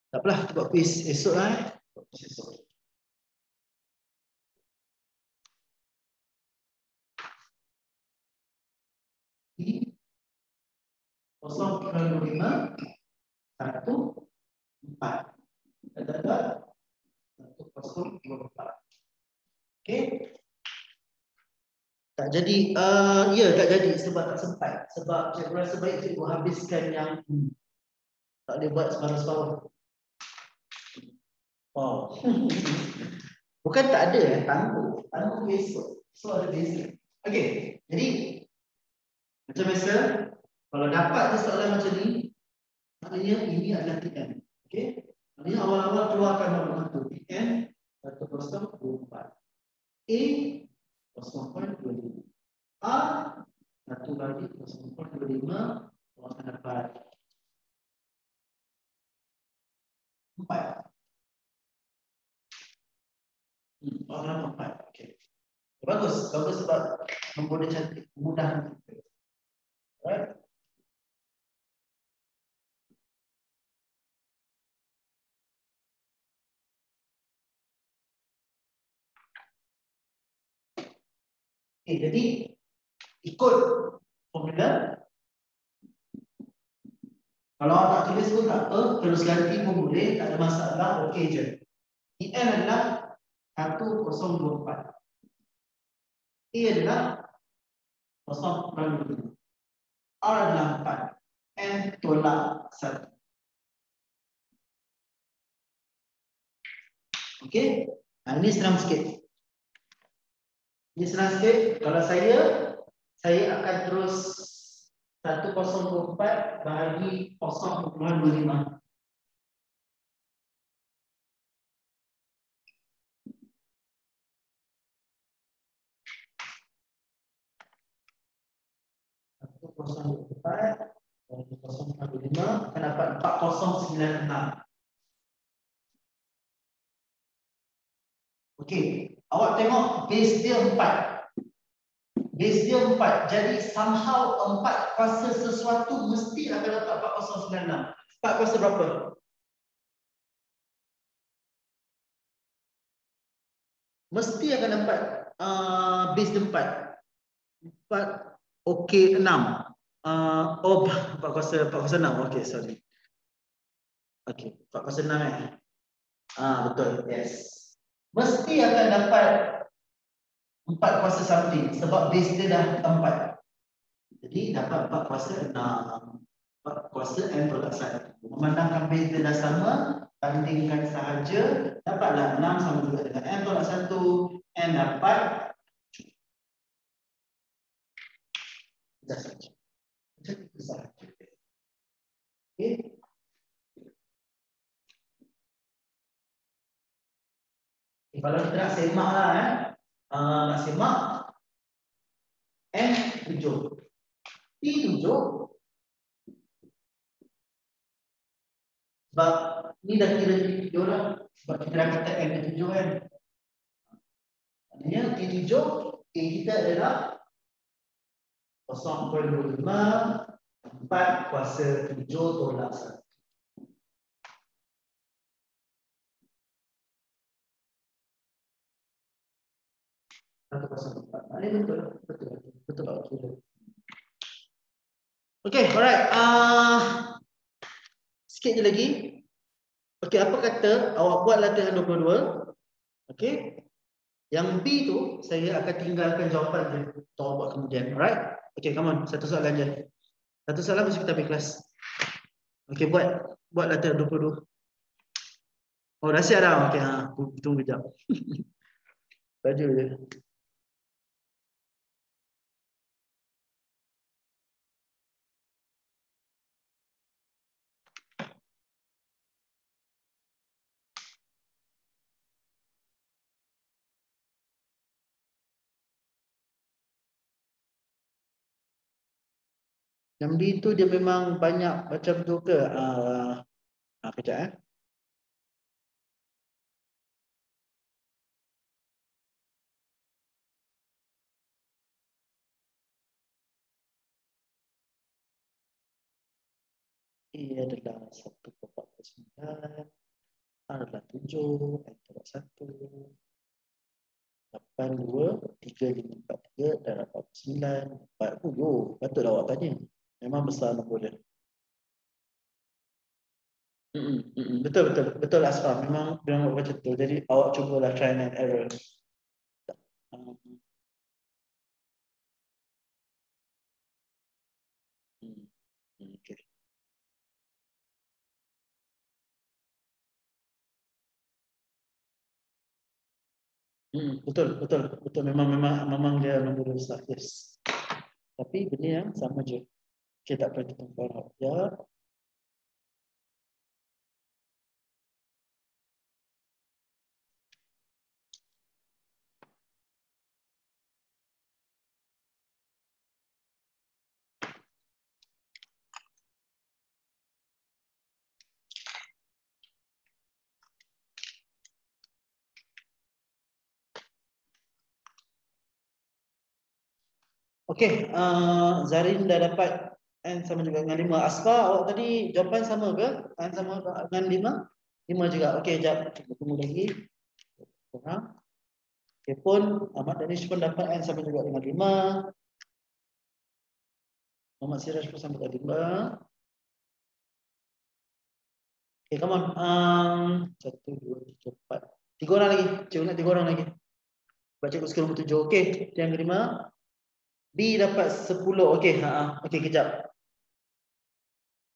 Tak apalah, kita buat quiz esok lah. Esok. Ini 0.5 1 4. Ada 1.04. Okey. Tak jadi, ya tak jadi sebab tak sempat. Sebab cikgu rasa baik cikgu habiskan yang tak boleh buat separuh-separuh. Wow. Bukan tak ada, tangguh besok. So ada beza. Okey, jadi macam biasa, kalau dapat je soalan macam ni, maknanya ini adalah TN. Okey, maknanya awal-awal keluarkan nombor satu. TN 1.24. A 0.25. A 1 bagi 0.25. Awak akan dapat 4. Awak akan dapat 4. Okey. Bagus sebab nombor dia cantik, mudah. Alright. Okay, jadi ikut formula. Kalau awak tak tulis pun tak apa, terus ganti pun boleh, tak ada masalah, okey je. IN adalah 1.04. A adalah 0.5. R adalah 4. N tolak 1. Okey, nah, ini senang sikit. Ini senang sikit. Kalau saya akan terus 1.04 bahagi 0.25. akan dapat 4096. Okey, awak tengok base dia 4. Base dia 4. Jadi somehow 4 kuasa sesuatu mesti akan dapat 4096. 4 kuasa berapa? Mesti akan dapat base dia 4. 4 okey 6. Oh 4 kuasa 6. Okey, sorry. Okey, 4 kuasa 6 betul. Yes. Mesti akan dapat 4 kuasa something sebab base dia dah 4. Jadi dapat 4 kuasa 6. 4 kuasa n tolak 1. Memandangkan base dia dah sama, bandingkan sahaja, dapatlah 6 sama juga dengan n tolak 1. N dapat dah saja. Jadi sahaja. Okey. Kalau kita nak semak lah nak semak N 7 P 7 sebab ni dah kira T7 lah sebab kita dah kata N 7 kan. Maknanya T7 A kita adalah 0.25 4 kuasa 7 tolak 1. Ini betul. Okay, alright. Sikit je lagi. Okay, apa kata awak buat latihan 22. Okay. Yang B tu saya akan tinggalkan jawapan dia untuk awak buat kemudian. Alright. Okay, come on. Satu soalan je. Satu soalan mesti kita ambil kelas. Okay, buat latihan 22. Oh, dah siap dah. Okay, tunggu kejap. Baju je. Yang B tu dia memang banyak macam tu ke? Kejap Ia adalah 1/49 adalah 7 adalah 1 8 2 3 5 4 3 dan 49 40. Patutlah awak tanya. Memang besar nombor dia. Betul Asfar. Memang macam tu. Jadi awak cubalah try and error. Okay. Betul. Memang dia nombor besar. Yes. Tapi benda yang sama je. Kita tak perlu tengok. Ya. Okey, Zarin dah dapat N sama juga dengan 5. Asfar, awak tadi jawapan sama ke? N sama dengan 5? 5 juga. Okey, jap. Kita tunggu lagi. Okey pun, Ahmad Danish pun dapat N sama juga dengan 5. Muhammad Siraj pun sama dengan 5. Okey, come on. 1, 2, 3, 4. 3 orang lagi. Cikgu nak 3 orang lagi. Baca cikgu skill nombor 7. Okey, yang kelima. B dapat 10. Okey, okey kejap.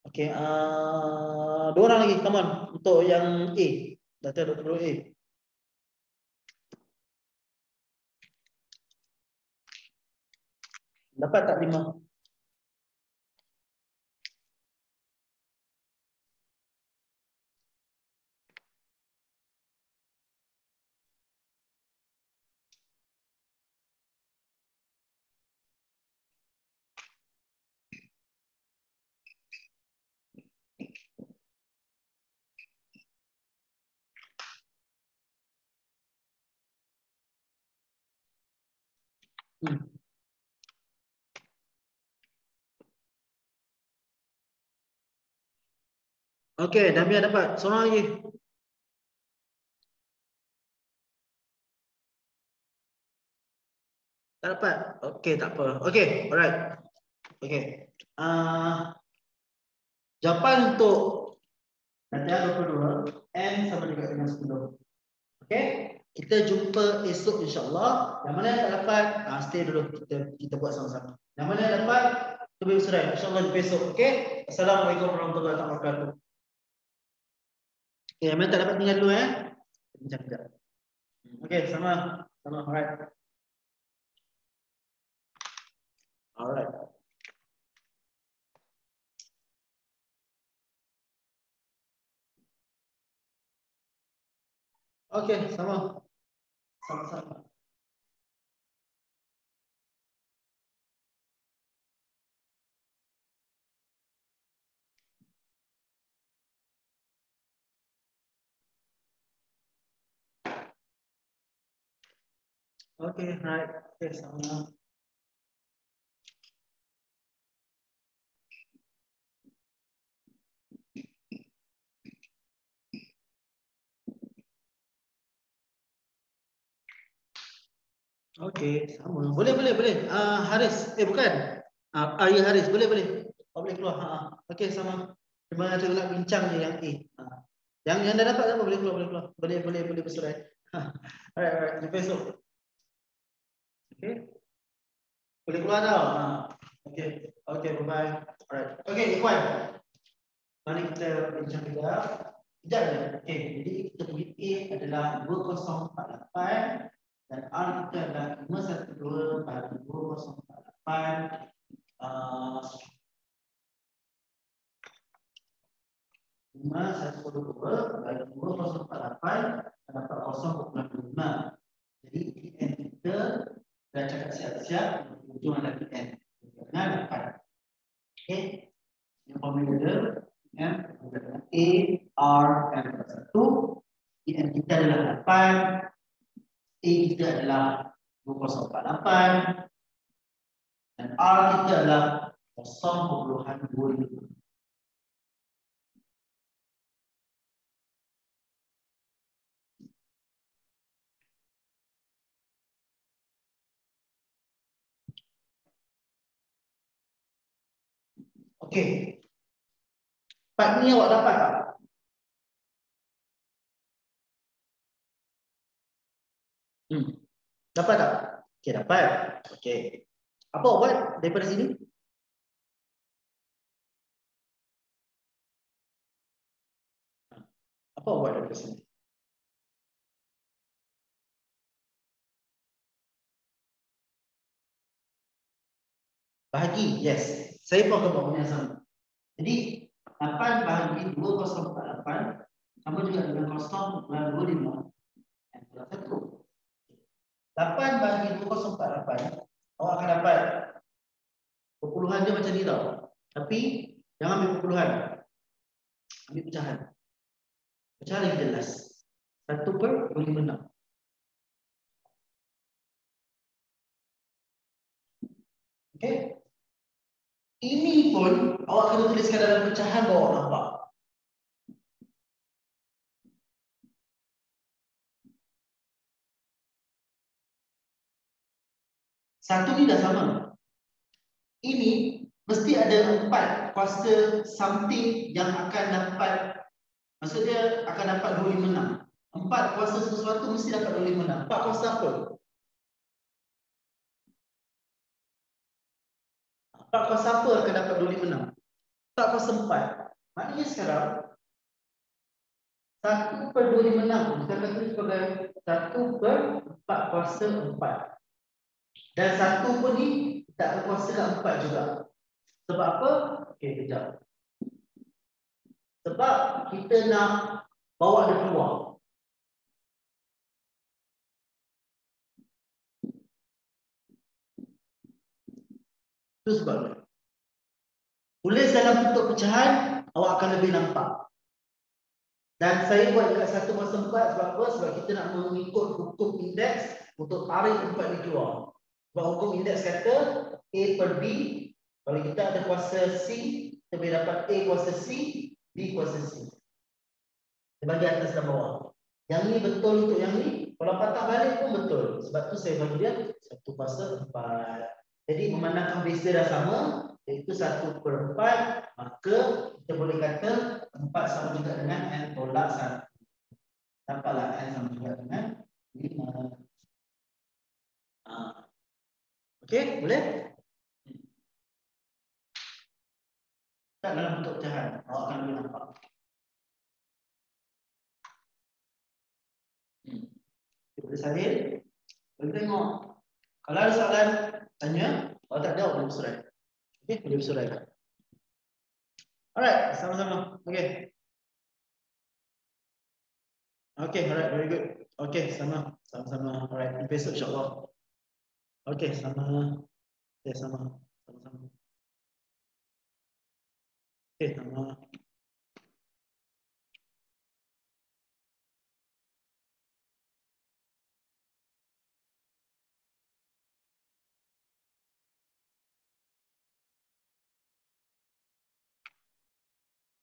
Okey, 2 orang lagi, come on. Untuk yang A. Data Dr. A. Dapat tak 5? Okey, Damia dapat. Seorang lagi. Tak dapat. Okey, tak apa. Okey, alright. Okey. Jawapan untuk latihan 22 N sama juga dengan 10. Okey, kita jumpa esok insya-Allah. Yang mana yang tak dapat, stay dulu, kita buat sama-sama. Yang mana yang dapat, kita berserai. Insya-Allah jumpa esok. Okey. Assalamualaikum warahmatullahi wabarakatuh. Okey, yang mana tak dapat tinggal dulu Bincang sekejap. Okey, sama. Alright. Alright. Okey, sama. Sama-sama. Okey, right. Okey, sama. Okey, sama. Boleh. Haris. Bukan. Ya Haris, boleh. Boleh keluar. Okey, sama. Cuma kita nak bincang je yang A. Yang dah dapat apa boleh keluar. Boleh berserai. Alright. Jumpa esok. Okey. Boleh keluar tau. Okey, bye-bye. Alright. Okey, Ikhwan. Mari kita bincang juga. Sekejap je. Okey, jadi kita punya A adalah 2048. Dan R kita adalah 512 bagi 2048. 512 bagi 2048 dapat 0,5. Jadi N kita dah cakap siap-siap ujung ada N. Dengan 8. Okey. Yang formula dia M adalah A R M 1. N kita adalah 8. A kita adalah 2048 dan R kita adalah 0.25. Okey. Part ni awak dapat tak? Dapat tak? Okey, dapat. Okey. Apa awak buat daripada sini? Apa awak buat daripada sini? Bahagi, yes. Saya pun akan buat benda yang sama. Jadi, 8 bahagi 2048 sama juga dengan 0.25 yang adalah 1. 8 bahagi 2048 awak akan dapat perpuluhan dia macam ni tau. Tapi jangan ambil perpuluhan. Ambil pecahan. Pecahan lagi jelas. 1/26. Okey. Ini pun awak kena tuliskan dalam pecahan bahawa awak nampak. Satu ni dah sama. Ini mesti ada 4 kuasa something yang akan dapat, maksudnya akan dapat 256. 4 kuasa sesuatu mesti dapat 256. 4 kuasa apa? 4 kuasa apa akan dapat 256? 4 kuasa 4. Maknanya sekarang 1/256 kita kata sebagai 1/4 kuasa 4. Dan 1 pun ni tak berkuasa 4 juga. Sebab apa? Okey, kejap. Sebab kita nak bawa dia keluar. Itu sebabnya. Tulis dalam bentuk pecahan, awak akan lebih nampak. Dan saya buat dekat 1/4 sebab apa? Sebab kita nak mengikut hukum indeks untuk tarik 4 ni keluar. Sebab hukum indeks kata A per B, kalau kita ada kuasa C, kita boleh dapat A kuasa C, B kuasa C. Dia bagi atas dan bawah. Yang ni betul untuk yang ni, kalau patah balik pun betul. Sebab tu saya bagi dia 1 kuasa 4. Jadi memandangkan beza dah sama, iaitu 1/4, maka kita boleh kata 4 sama juga dengan N tolak 1. Dapatlah N sama juga dengan 5. Okey, boleh? Tak dalam bentuk pecahan, awak akan boleh nampak. Kita boleh salin, boleh tengok. Kalau ada soalan, tanya. Kalau tak ada, boleh bersurai. Okey, boleh bersurai. Alright, sama-sama. Okey. Okey, alright, very good. Okey, sama-sama. Alright, besok insya-Allah. Okey, sama. Okey, sama. Sama-sama. Okey, sama.